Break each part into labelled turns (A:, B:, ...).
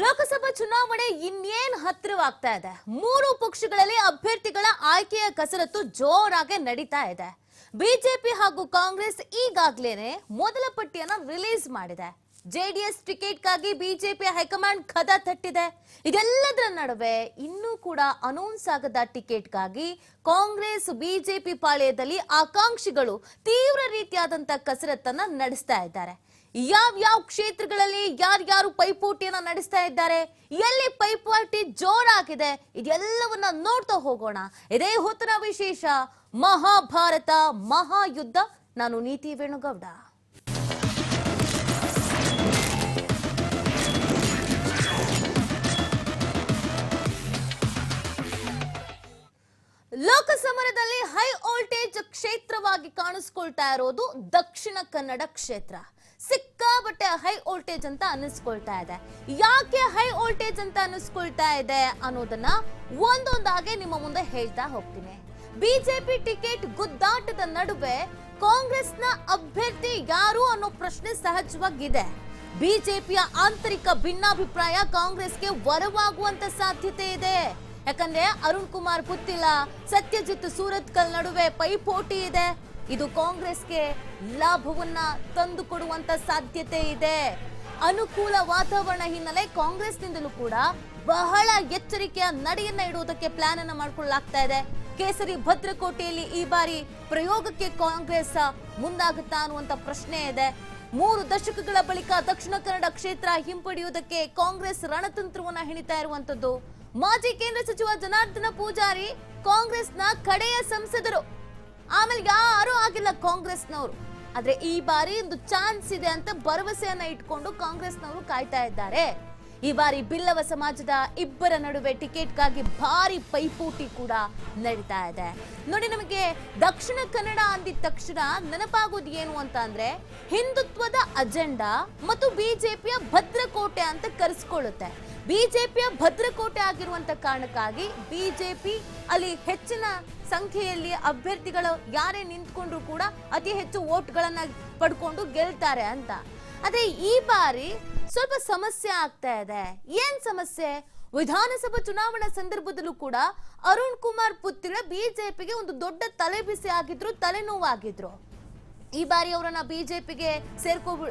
A: ಲೋಕಸಭಾ ಚುನಾವಣೆ ಇನ್ನೇನ್ ಹತ್ತಿರವಾಗ್ತಾ ಇದೆ. ಮೂರು ಪಕ್ಷಗಳಲ್ಲಿ ಅಭ್ಯರ್ಥಿಗಳ ಆಯ್ಕೆಯ ಕಸರತ್ತು ಜೋರಾಗಿ ನಡೀತಾ ಇದೆ. ಬಿಜೆಪಿ ಹಾಗೂ ಕಾಂಗ್ರೆಸ್ ಈಗಾಗಲೇ ಮೊದಲ ಪಟ್ಟಿಯನ್ನ ರಿಲೀಸ್ ಮಾಡಿದೆ. ಜೆಡಿಎಸ್ ಟಿಕೆಟ್ಗಾಗಿ ಬಿಜೆಪಿ ಹೈಕಮಾಂಡ್ ಕದ ತಟ್ಟಿದೆ. ಇದೆಲ್ಲದರ ನಡುವೆ ಇನ್ನೂ ಕೂಡ ಅನೌನ್ಸ್ ಆಗದ ಟಿಕೆಟ್ಗಾಗಿ ಕಾಂಗ್ರೆಸ್ ಬಿಜೆಪಿ ಪಾಳ್ಯದಲ್ಲಿ ಆಕಾಂಕ್ಷಿಗಳು ತೀವ್ರ ರೀತಿಯಾದಂತ ಕಸರತ್ತನ್ನ ನಡೆಸ್ತಾ ಇದ್ದಾರೆ. ಯಾವ ಕ್ಷೇತ್ರಗಳಲ್ಲಿ ಯಾರ್ಯಾರು ಪೈಪೋಟಿಯನ್ನ ನಡೆಸ್ತಾ ಇದ್ದಾರೆ, ಎಲ್ಲಿ ಪೈಪೋಟಿ ಜೋರಾಗಿದೆ, ಇದೆಲ್ಲವನ್ನ ನೋಡ್ತಾ ಹೋಗೋಣ. ಇದೇ ಹೊತ್ತಿನ ವಿಶೇಷ ಮಹಾಭಾರತ ಮಹಾಯುದ್ಧ. ನಾನು ನೀತಿ ವೇಣುಗೌಡ. ಲೋಕಸಮರದಲ್ಲಿ ಹೈ ವೋಲ್ಟೇಜ್ ಕ್ಷೇತ್ರವಾಗಿ ಕಾಣಿಸ್ಕೊಳ್ತಾ ಇರೋದು ದಕ್ಷಿಣ ಕನ್ನಡ ಕ್ಷೇತ್ರ. ಸಿಕ್ಕಾಬಟ್ಟೆ ಹೈ ವೋಲ್ಟೇಜ್ ಅಂತ ಅನ್ನಿಸ್ಕೊಳ್ತಾ ಇದೆ. ಯಾಕೆ ಹೈ ವೋಲ್ಟೇಜ್ ಅಂತ ಅನ್ನಿಸ್ಕೊಳ್ತಾ ಇದೆ ಅನ್ನೋದನ್ನ ಒಂದೊಂದಾಗೆ ನಿಮ್ಮ ಮುಂದೆ ಹೇಳ್ತಾ ಹೋಗ್ತೀನಿ. ಬಿಜೆಪಿ ಟಿಕೆಟ್ ಗುದ್ದಾಟದ ನಡುವೆ ಕಾಂಗ್ರೆಸ್ನ ಅಭ್ಯರ್ಥಿ ಯಾರು ಅನ್ನೋ ಪ್ರಶ್ನೆ ಸಹಜವಾಗಿದೆ. ಬಿಜೆಪಿಯ ಆಂತರಿಕ ಭಿನ್ನಾಭಿಪ್ರಾಯ ಕಾಂಗ್ರೆಸ್ಗೆ ವರವಾಗುವಂತ ಸಾಧ್ಯತೆ ಇದೆ. ಯಾಕಂದ್ರೆ ಅರುಣ್ ಕುಮಾರ್ ಪುತ್ತಿಲ, ಸತ್ಯಜಿತ್ ಸೂರತ್ಕಲ್ ನಡುವೆ ಪೈಪೋಟಿ ಇದೆ. ಇದು ಕಾಂಗ್ರೆಸ್ಗೆ ಲಾಭವನ್ನ ತಂದುಕೊಡುವಂತ ಸಾಧ್ಯತೆ ಇದೆ. ಅನುಕೂಲ ವಾತಾವರಣ ಹಿನ್ನೆಲೆ ಕಾಂಗ್ರೆಸ್ನಿಂದಲೂ ಕೂಡ ಬಹಳ ಎಚ್ಚರಿಕೆಯ ನಡೆಯನ್ನ ಇಡುವುದಕ್ಕೆ ಪ್ಲಾನ್ ಅನ್ನ ಮಾಡಿಕೊಳ್ಳಲಾಗ್ತಾ ಇದೆ. ಕೇಸರಿ ಭದ್ರಕೋಟೆಯಲ್ಲಿ ಈ ಬಾರಿ ಪ್ರಯೋಗಕ್ಕೆ ಕಾಂಗ್ರೆಸ್ ಮುಂದಾಗುತ್ತಾ ಅನ್ನುವಂತ ಪ್ರಶ್ನೆ ಇದೆ. 3 ದಶಕಗಳ ಬಳಿಕ ದಕ್ಷಿಣ ಕನ್ನಡ ಕ್ಷೇತ್ರ ಹಿಂಪಡೆಯುವುದಕ್ಕೆ ಕಾಂಗ್ರೆಸ್ ರಣತಂತ್ರವನ್ನ ಹೆಣಿತಾ ಇರುವಂತದ್ದು. ಮಾಜಿ ಕೇಂದ್ರ ಸಚಿವ ಜನಾರ್ದನ ಪೂಜಾರಿ ಕಾಂಗ್ರೆಸ್ನ ಕಡೆಯ ಸಂಸದರು. ಆಮೇಲೆ ಯಾರು ಆಗಿಲ್ಲ ಕಾಂಗ್ರೆಸ್ನವರು. ಆದ್ರೆ ಈ ಬಾರಿ ಒಂದು ಚಾನ್ಸ್ ಇದೆ ಅಂತ ಭರವಸೆಯನ್ನ ಇಟ್ಕೊಂಡು ಕಾಂಗ್ರೆಸ್ನವರು ಕಾಯ್ತಾ ಇದ್ದಾರೆ. ಈ ಬಾರಿ ಬಿಲ್ಲವ ಸಮಾಜದ ಇಬ್ಬರ ನಡುವೆ ಟಿಕೆಟ್ಗಾಗಿ ಭಾರಿ ಪೈಪೋಟಿ ಕೂಡ ನಡೀತಾ ಇದೆ. ನೋಡಿ, ನಮಗೆ ದಕ್ಷಿಣ ಕನ್ನಡ ಅಂದಿದ ತಕ್ಷಣ ನೆನಪಾಗೋದು ಏನು ಅಂತ ಅಂದ್ರೆ ಹಿಂದುತ್ವದ ಅಜೆಂಡಾ ಮತ್ತು ಬಿಜೆಪಿಯ ಭದ್ರಕೋಟೆ ಅಂತ ಕರೆಸ್ಕೊಳ್ಳುತ್ತೆ. ಬಿಜೆಪಿಯ ಭದ್ರಕೋಟೆ ಆಗಿರುವಂತ ಕಾರಣಕ್ಕಾಗಿ ಬಿಜೆಪಿ ಅಲ್ಲಿ ಹೆಚ್ಚಿನ ಸಂಖ್ಯೆಯಲ್ಲಿ ಅಭ್ಯರ್ಥಿಗಳು ಯಾರೇ ನಿಂತ್ಕೊಂಡ್ರು ಕೂಡ ಅತಿ ಹೆಚ್ಚು ವೋಟ್ಗಳನ್ನ ಪಡ್ಕೊಂಡು ಗೆಲ್ತಾರೆ ಅಂತ. ಅದೇ ಈ ಬಾರಿ ಸ್ವಲ್ಪ ಸಮಸ್ಯೆ ಆಗ್ತಾ ಇದೆ. ಏನ್ ಸಮಸ್ಯೆ? ವಿಧಾನಸಭಾ ಚುನಾವಣಾ ಸಂದರ್ಭದಲ್ಲೂ ಕೂಡ ಅರುಣ್ ಕುಮಾರ್ ಪುತ್ತಿಲ ಬಿಜೆಪಿಗೆ ಒಂದು ದೊಡ್ಡ ತಲೆಬಿಸಿ ಆಗಿದ್ರು, ತಲೆನೋವಾಗಿದ್ರು. ಈ ಬಾರಿ ಅವರನ್ನ ಬಿಜೆಪಿಗೆ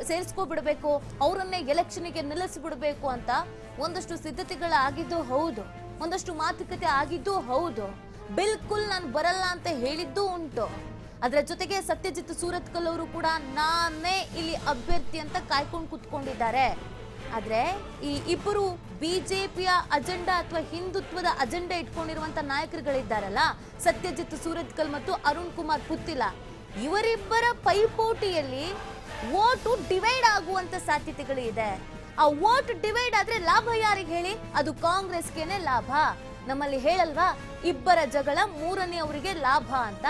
A: ಸೇರಿಸ್ಕೊಬಿಡ್ಬೇಕು, ಅವರನ್ನೇ ಎಲೆಕ್ಷನ್ಗೆ ನಿಲ್ಲಿಸ್ಬಿಡ್ಬೇಕು ಅಂತ ಒಂದಷ್ಟು ಸಿದ್ಧತೆಗಳಾಗಿದ್ದು ಹೌದು, ಒಂದಷ್ಟು ಮಾತುಕತೆ ಆಗಿದ್ದು ಹೌದು. ಬಿಲ್ಕುಲ್ ನಾನು ಬರಲ್ಲ ಅಂತ ಹೇಳಿದ್ದು ಉಂಟು. ಅದರ ಜೊತೆಗೆ ಸತ್ಯಜಿತ್ ಸೂರತ್ಕಲ್ ಅವರು ಕೂಡ ನಾನೇ ಇಲ್ಲಿ ಅಭ್ಯರ್ಥಿ ಅಂತ ಕಾಯ್ಕೊಂಡು ಕುತ್ಕೊಂಡಿದ್ದಾರೆ. ಆದ್ರೆ ಈ ಇಬ್ಬರು ಬಿಜೆಪಿಯ ಅಜೆಂಡಾ ಅಥವಾ ಹಿಂದುತ್ವದ ಅಜೆಂಡಾ ಇಟ್ಕೊಂಡಿರುವಂತ ನಾಯಕರುಗಳಿದ್ದಾರಲ್ಲ, ಸತ್ಯಜಿತ್ ಸೂರತ್ಕಲ್ ಮತ್ತು ಅರುಣ್ ಕುಮಾರ್ ಪುತ್ತಿಲ, ಇವರಿಬ್ಬರ ಪೈಪೋಟಿಯಲ್ಲಿ ವೋಟು ಡಿವೈಡ್ ಆಗುವಂತ ಸಾಧ್ಯತೆಗಳು ಇದೆ. ಆ ವೋಟ್ ಡಿವೈಡ್ ಆದ್ರೆ ಲಾಭ ಯಾರಿಗೆ ಹೇಳಿ? ಅದು ಕಾಂಗ್ರೆಸ್ಗೆನೆ ಲಾಭ. ನಮ್ಮಲ್ಲಿ ಹೇಳಲ್ವಾ, ಇಬ್ಬರ ಜಗಳ ಮೂರನೇ ಅವರಿಗೆ ಲಾಭ ಅಂತ.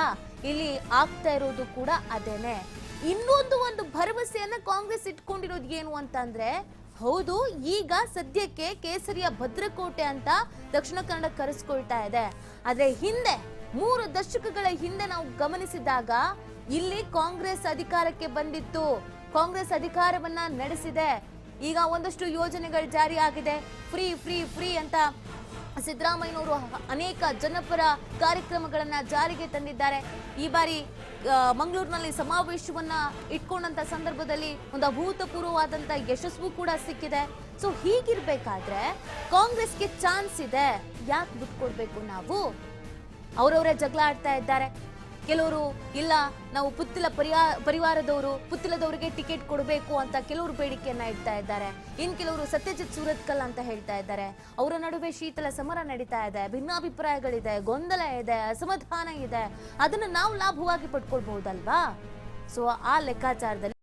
A: ಇಲ್ಲಿ ಆಗ್ತಾ ಇರೋದು ಕೂಡ ಅದೇನೆ. ಇನ್ನೊಂದು ಭರವಸೆಯನ್ನ ಕಾಂಗ್ರೆಸ್ ಇಟ್ಕೊಂಡಿರೋದು ಏನು ಅಂತ ಅಂದ್ರೆ, ಹೌದು, ಈಗ ಸದ್ಯಕ್ಕೆ ಕೇಸರಿಯ ಭದ್ರಕೋಟೆ ಅಂತ ದಕ್ಷಿಣ ಕನ್ನಡ ಕರೆಸ್ಕೊಳ್ತಾ ಇದೆ. ಆದ್ರೆ ಹಿಂದೆ 3 ದಶಕಗಳ ಹಿಂದೆ ನಾವು ಗಮನಿಸಿದಾಗ ಇಲ್ಲಿ ಕಾಂಗ್ರೆಸ್ ಅಧಿಕಾರಕ್ಕೆ ಬಂದಿತ್ತು, ಕಾಂಗ್ರೆಸ್ ಅಧಿಕಾರವನ್ನ ನಡೆಸಿದೆ. ಈಗ ಒಂದಷ್ಟು ಯೋಜನೆಗಳು ಜಾರಿ ಆಗಿದೆ. ಫ್ರೀ ಫ್ರೀ ಫ್ರೀ ಅಂತ ಸಿದ್ದರಾಮಯ್ಯನವರು ಅನೇಕ ಜನಪರ ಕಾರ್ಯಕ್ರಮಗಳನ್ನ ಜಾರಿಗೆ ತಂದಿದ್ದಾರೆ. ಈ ಬಾರಿ ಮಂಗಳೂರಿನಲ್ಲಿ ಸಮಾವೇಶವನ್ನ ಇಟ್ಕೊಂಡಂತ ಸಂದರ್ಭದಲ್ಲಿ ಒಂದು ಅಭೂತಪೂರ್ವವಾದಂತ ಯಶಸ್ಸು ಕೂಡ ಸಿಕ್ಕಿದೆ. ಸೊ ಹೀಗಿರ್ಬೇಕಾದ್ರೆ ಕಾಂಗ್ರೆಸ್ಗೆ ಚಾನ್ಸ್ ಇದೆ. ಯಾಕೆ ಬಿಟ್ಕೊಡ್ಬೇಕು ನಾವು? ಅವರವರೇ ಜಗಳ ಆಡ್ತಾ ಇದ್ದಾರೆ. ಕೆಲವರು ಇಲ್ಲ, ನಾವು ಪುತ್ತಿಲ ಪರಿವಾರದವರು, ಪುತ್ತಿಲದವರಿಗೆ ಟಿಕೆಟ್ ಕೊಡಬೇಕು ಅಂತ ಕೆಲವರು ಬೇಡಿಕೆಯನ್ನ ಇಡ್ತಾ ಇದ್ದಾರೆ. ಇನ್ ಕೆಲವರು ಸತ್ಯಜಿತ್ ಸೂರತ್ಕಲ್ ಅಂತ ಹೇಳ್ತಾ ಇದ್ದಾರೆ. ಅವರ ನಡುವೆ ಶೀತಲ ಸಮರ ನಡೀತಾ ಇದೆ, ಭಿನ್ನಾಭಿಪ್ರಾಯಗಳಿದೆ, ಗೊಂದಲ ಇದೆ, ಅಸಮಾಧಾನ ಇದೆ. ಅದನ್ನು ನಾವು ಲಾಭವಾಗಿ ಪಡ್ಕೊಳ್ಬಹುದಲ್ವಾ? ಸೊ ಆ ಲೆಕ್ಕಾಚಾರದಲ್ಲಿ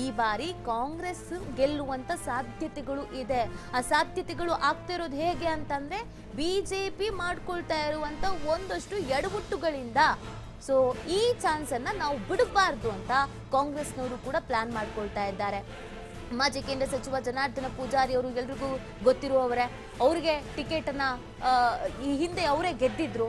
A: ಈ ಬಾರಿ ಕಾಂಗ್ರೆಸ್ ಗೆಲ್ಲುವಂತ ಸಾಧ್ಯತೆಗಳು ಇದೆ. ಆ ಸಾಧ್ಯತೆಗಳು ಆಗ್ತಾ ಇರೋದು ಹೇಗೆ ಅಂತಂದ್ರೆ ಬಿಜೆಪಿ ಮಾಡ್ಕೊಳ್ತಾ ಇರುವಂತ ಒಂದಷ್ಟು ಎಡವಟ್ಟುಗಳಿಂದ. ಸೊ ಈ ಚಾನ್ಸ್ ಅನ್ನ ನಾವು ಬಿಡಬಾರ್ದು ಅಂತ ಕಾಂಗ್ರೆಸ್ನವರು ಕೂಡ ಪ್ಲಾನ್ ಮಾಡ್ಕೊಳ್ತಾ ಇದ್ದಾರೆ. ಮಾಜಿ ಕೇಂದ್ರ ಸಚಿವ ಜನಾರ್ದನ ಪೂಜಾರಿ ಅವರು ಎಲ್ರಿಗೂ ಗೊತ್ತಿರುವವರೇ. ಅವರಿಗೆ ಟಿಕೆಟ್ ಅನ್ನ ಈ ಹಿಂದೆ ಅವರೇ ಗೆದ್ದಿದ್ರು.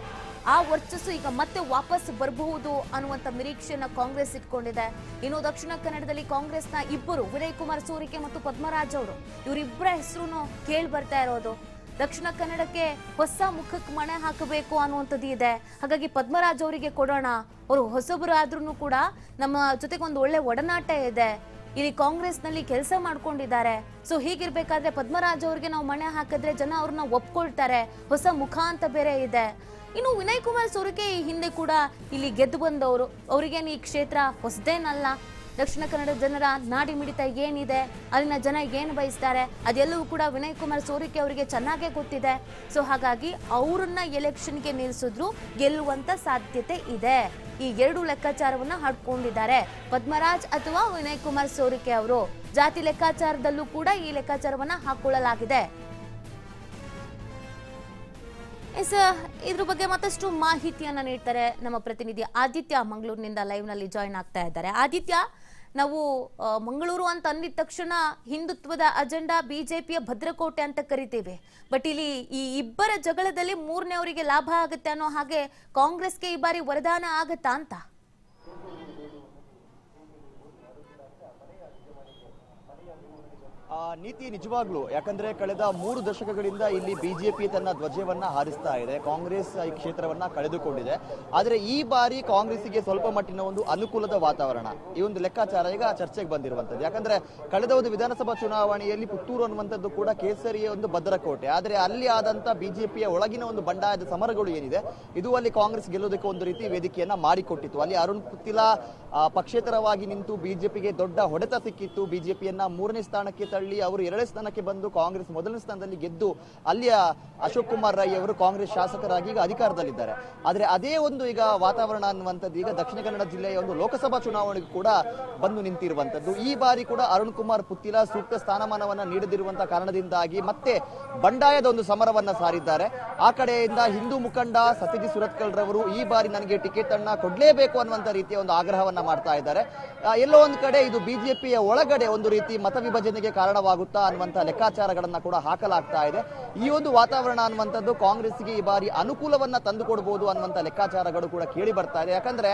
A: ಆ ವರ್ಚಸ್ಸು ಈಗ ಮತ್ತೆ ವಾಪಸ್ ಬರಬಹುದು ಅನ್ನುವಂತ ನಿರೀಕ್ಷೆಯನ್ನ ಕಾಂಗ್ರೆಸ್ ಇಟ್ಕೊಂಡಿದೆ. ಇನ್ನು ದಕ್ಷಿಣ ಕನ್ನಡದಲ್ಲಿ ಕಾಂಗ್ರೆಸ್ನ ಇಬ್ಬರು ವಿನಯ್ ಕುಮಾರ್ ಸೋರಿಕೆ ಮತ್ತು ಪದ್ಮರಾಜ್ ಅವರು ಇವರಿಬ್ಬರ ಹೆಸರು ಕೇಳಿ ಬರ್ತಾ ಇರೋದು. ದಕ್ಷಿಣ ಕನ್ನಡಕ್ಕೆ ಹೊಸ ಮುಖಕ್ಕೆ ಮಣೆ ಹಾಕಬೇಕು ಅನ್ನುವಂಥದ್ದು ಇದೆ. ಹಾಗಾಗಿ ಪದ್ಮರಾಜ್ ಅವರಿಗೆ ಕೊಡೋಣ, ಅವರು ಹೊಸಬರು ಆದ್ರೂ ಕೂಡ ನಮ್ಮ ಜೊತೆಗೆ ಒಂದು ಒಳ್ಳೆ ಒಡನಾಟ ಇದೆ, ಇಲ್ಲಿ ಕಾಂಗ್ರೆಸ್ನಲ್ಲಿ ಕೆಲಸ ಮಾಡ್ಕೊಂಡಿದ್ದಾರೆ. ಸೊ ಹೀಗಿರ್ಬೇಕಾದ್ರೆ ಪದ್ಮರಾಜ್ ಅವ್ರಿಗೆ ನಾವು ಮಣೆ ಹಾಕಿದ್ರೆ ಜನ ಅವ್ರನ್ನ ಒಪ್ಕೊಳ್ತಾರೆ, ಹೊಸ ಮುಖ ಅಂತ ಬೇರೆ ಇದೆ. ಇನ್ನು ವಿನಯ್ ಕುಮಾರ್ ಸೋರಿಕೆ ಈ ಹಿಂದೆ ಕೂಡ ಇಲ್ಲಿ ಗೆದ್ದು ಬಂದವರು, ಅವರಿಗೇನು ಈ ಕ್ಷೇತ್ರ ಹೊಸದೇನಲ್ಲ. ದಕ್ಷಿಣ ಕನ್ನಡ ಜನರ ನಾಡಿ ಮಿಡಿತ ಏನಿದೆ, ಅಲ್ಲಿನ ಜನ ಏನು ಬಯಸ್ತಾರೆ ಅದೆಲ್ಲವೂ ಕೂಡ ವಿನಯ್ ಕುಮಾರ್ ಸೋರಿಕೆ ಅವರಿಗೆ ಚೆನ್ನಾಗೇ ಗೊತ್ತಿದೆ. ಸೊ ಹಾಗಾಗಿ ಅವರನ್ನ ಎಲೆಕ್ಷನ್ಗೆ ನಿಲ್ಲಿಸಿದ್ರು ಗೆಲ್ಲುವಂತ ಸಾಧ್ಯತೆ ಇದೆ. ಈ ಎರಡು ಲೆಕ್ಕಾಚಾರವನ್ನ ಹಾಡ್ಕೊಂಡಿದ್ದಾರೆ ಪದ್ಮರಾಜ್ ಅಥವಾ ವಿನಯ್ ಕುಮಾರ್ ಸೋರಿಕೆ ಅವರು. ಜಾತಿ ಲೆಕ್ಕಾಚಾರದಲ್ಲೂ ಕೂಡ ಈ ಲೆಕ್ಕಾಚಾರವನ್ನ ಹಾಕೊಳ್ಳಲಾಗಿದೆ. ಇದ್ರ ಬಗ್ಗೆ ಮತ್ತಷ್ಟು ಮಾಹಿತಿಯನ್ನ ನೀಡ್ತಾರೆ ನಮ್ಮ ಪ್ರತಿನಿಧಿ ಆದಿತ್ಯ, ಮಂಗಳೂರಿನಿಂದ ಲೈವ್ ನಲ್ಲಿ ಜಾಯಿನ್ ಆಗ್ತಾ ಇದ್ದಾರೆ. ಆದಿತ್ಯ, ನಾವು ಮಂಗಳೂರು ಅಂತ ಅಂದಿದ ತಕ್ಷಣ ಹಿಂದುತ್ವದ ಅಜೆಂಡಾ ಬಿಜೆಪಿಯ ಭದ್ರಕೋಟೆ ಅಂತ ಕರಿತೀವಿ. ಬಟ್ ಇಲ್ಲಿ ಈ ಇಬ್ಬರ ಜಗಳದಲ್ಲಿ ಮೂರನೇವರಿಗೆ ಲಾಭ ಆಗುತ್ತೆ ಅನ್ನೋ ಹಾಗೆ ಕಾಂಗ್ರೆಸ್ಗೆ ಈ ಬಾರಿ ವರದಾನ ಆಗತ್ತಾ ಅಂತ?
B: ನೀತಿ ನಿಜವಾಗ್ಲೂ, ಯಾಕಂದ್ರೆ ಕಳೆದ 3 ದಶಕಗಳಿಂದ ಇಲ್ಲಿ ಬಿಜೆಪಿ ತನ್ನ ಧ್ವಜವನ್ನ ಹಾರಿಸ್ತಾ ಇದೆ. ಕಾಂಗ್ರೆಸ್ ಈ ಕ್ಷೇತ್ರವನ್ನ ಕಳೆದುಕೊಂಡಿದೆ. ಆದ್ರೆ ಈ ಬಾರಿ ಕಾಂಗ್ರೆಸ್ಗೆ ಸ್ವಲ್ಪ ಮಟ್ಟಿನ ಒಂದು ಅನುಕೂಲದ ವಾತಾವರಣ, ಈ ಒಂದು ಲೆಕ್ಕಾಚಾರ ಈಗ ಚರ್ಚೆಗೆ ಬಂದಿರುವಂತದ್ದು. ಯಾಕಂದ್ರೆ ಕಳೆದ ಒಂದು ವಿಧಾನಸಭಾ ಚುನಾವಣೆಯಲ್ಲಿ ಪುತ್ತೂರು ಅನ್ನುವಂಥದ್ದು ಕೂಡ ಕೇಸರಿಯ ಒಂದು ಭದ್ರಕೋಟೆ. ಆದ್ರೆ ಅಲ್ಲಿ ಆದಂತ ಬಿಜೆಪಿಯ ಒಳಗಿನ ಒಂದು ಬಂಡಾಯದ ಸಮರಗಳು ಏನಿದೆ, ಇದು ಅಲ್ಲಿ ಕಾಂಗ್ರೆಸ್ ಗೆಲ್ಲೋದಕ್ಕೆ ಒಂದು ರೀತಿ ವೇದಿಕೆಯನ್ನ ಮಾಡಿಕೊಟ್ಟಿತ್ತು. ಅಲ್ಲಿ ಅರುಣ್ ಪುತ್ತಿಲಾ ಪಕ್ಷೇತರವಾಗಿ ನಿಂತು ಬಿಜೆಪಿಗೆ ದೊಡ್ಡ ಹೊಡೆತ ಸಿಕ್ಕಿತ್ತು. ಬಿಜೆಪಿಯನ್ನ 3ನೇ ಸ್ಥಾನಕ್ಕೆ ತಳ್ಳಿ ಅವರು 2ನೇ ಸ್ಥಾನಕ್ಕೆ ಬಂದು ಕಾಂಗ್ರೆಸ್ 1ನೇ ಸ್ಥಾನದಲ್ಲಿ ಗೆದ್ದು ಅಲ್ಲಿಯ ಅಶೋಕ್ ಕುಮಾರ್ ರೈ ಅವರು ಕಾಂಗ್ರೆಸ್ ಶಾಸಕರಾಗಿ ಈಗ ಅಧಿಕಾರದಲ್ಲಿದ್ದಾರೆ. ಆದ್ರೆ ಅದೇ ಒಂದು ಈಗ ವಾತಾವರಣ ಅನ್ನುವಂಥದ್ದು ಈಗ ದಕ್ಷಿಣ ಕನ್ನಡ ಜಿಲ್ಲೆಯ ಒಂದು ಲೋಕಸಭಾ ಚುನಾವಣೆಗೂ ಕೂಡ ಬಂದು ನಿಂತಿರುವಂತದ್ದು. ಈ ಬಾರಿ ಕೂಡ ಅರುಣ್ ಕುಮಾರ್ ಪುತ್ತಿಲಾ ಸೂಕ್ತ ಸ್ಥಾನಮಾನವನ್ನ ನೀಡದಿರುವಂತಹ ಕಾರಣದಿಂದಾಗಿ ಮತ್ತೆ ಬಂಡಾಯದ ಒಂದು ಸಮರವನ್ನ ಸಾರಿದ್ದಾರೆ. ಆ ಕಡೆಯಿಂದ ಹಿಂದೂ ಮುಖಂಡ ಸತ್ಯಜಿತ್ ಸುರತ್ಕಲ್ ರವರು ಈ ಬಾರಿ ನನಗೆ ಟಿಕೆಟ್ ಅನ್ನ ಕೊಡ್ಲೇಬೇಕು ಅನ್ನುವಂತ ರೀತಿಯ ಒಂದು ಆಗ್ರಹವನ್ನ ಮಾಡ್ತಾ ಇದ್ದಾರೆ. ಎಲ್ಲೋ ಒಂದು ಕಡೆ ಇದು ಬಿಜೆಪಿಯ ಒಳಗಡೆ ಒಂದು ರೀತಿ ಮತ ವಿಭಜನೆಗೆ ಕಾರಣವಾಗುತ್ತಾ ಅನ್ನುವಂತ ಲೆಕ್ಕಾಚಾರಗಳನ್ನ ಕೂಡ ಹಾಕಲಾಗ್ತಾ ಇದೆ. ಈ ಒಂದು ವಾತಾವರಣ ಅನ್ನುವಂಥದ್ದು ಕಾಂಗ್ರೆಸ್ಗೆ ಈ ಬಾರಿ ಅನುಕೂಲವನ್ನ ತಂದುಕೊಡಬಹುದು ಅನ್ನುವಂತ ಲೆಕ್ಕಾಚಾರಗಳು ಕೂಡ ಕೇಳಿ ಬರ್ತಾ ಇದೆ. ಯಾಕಂದ್ರೆ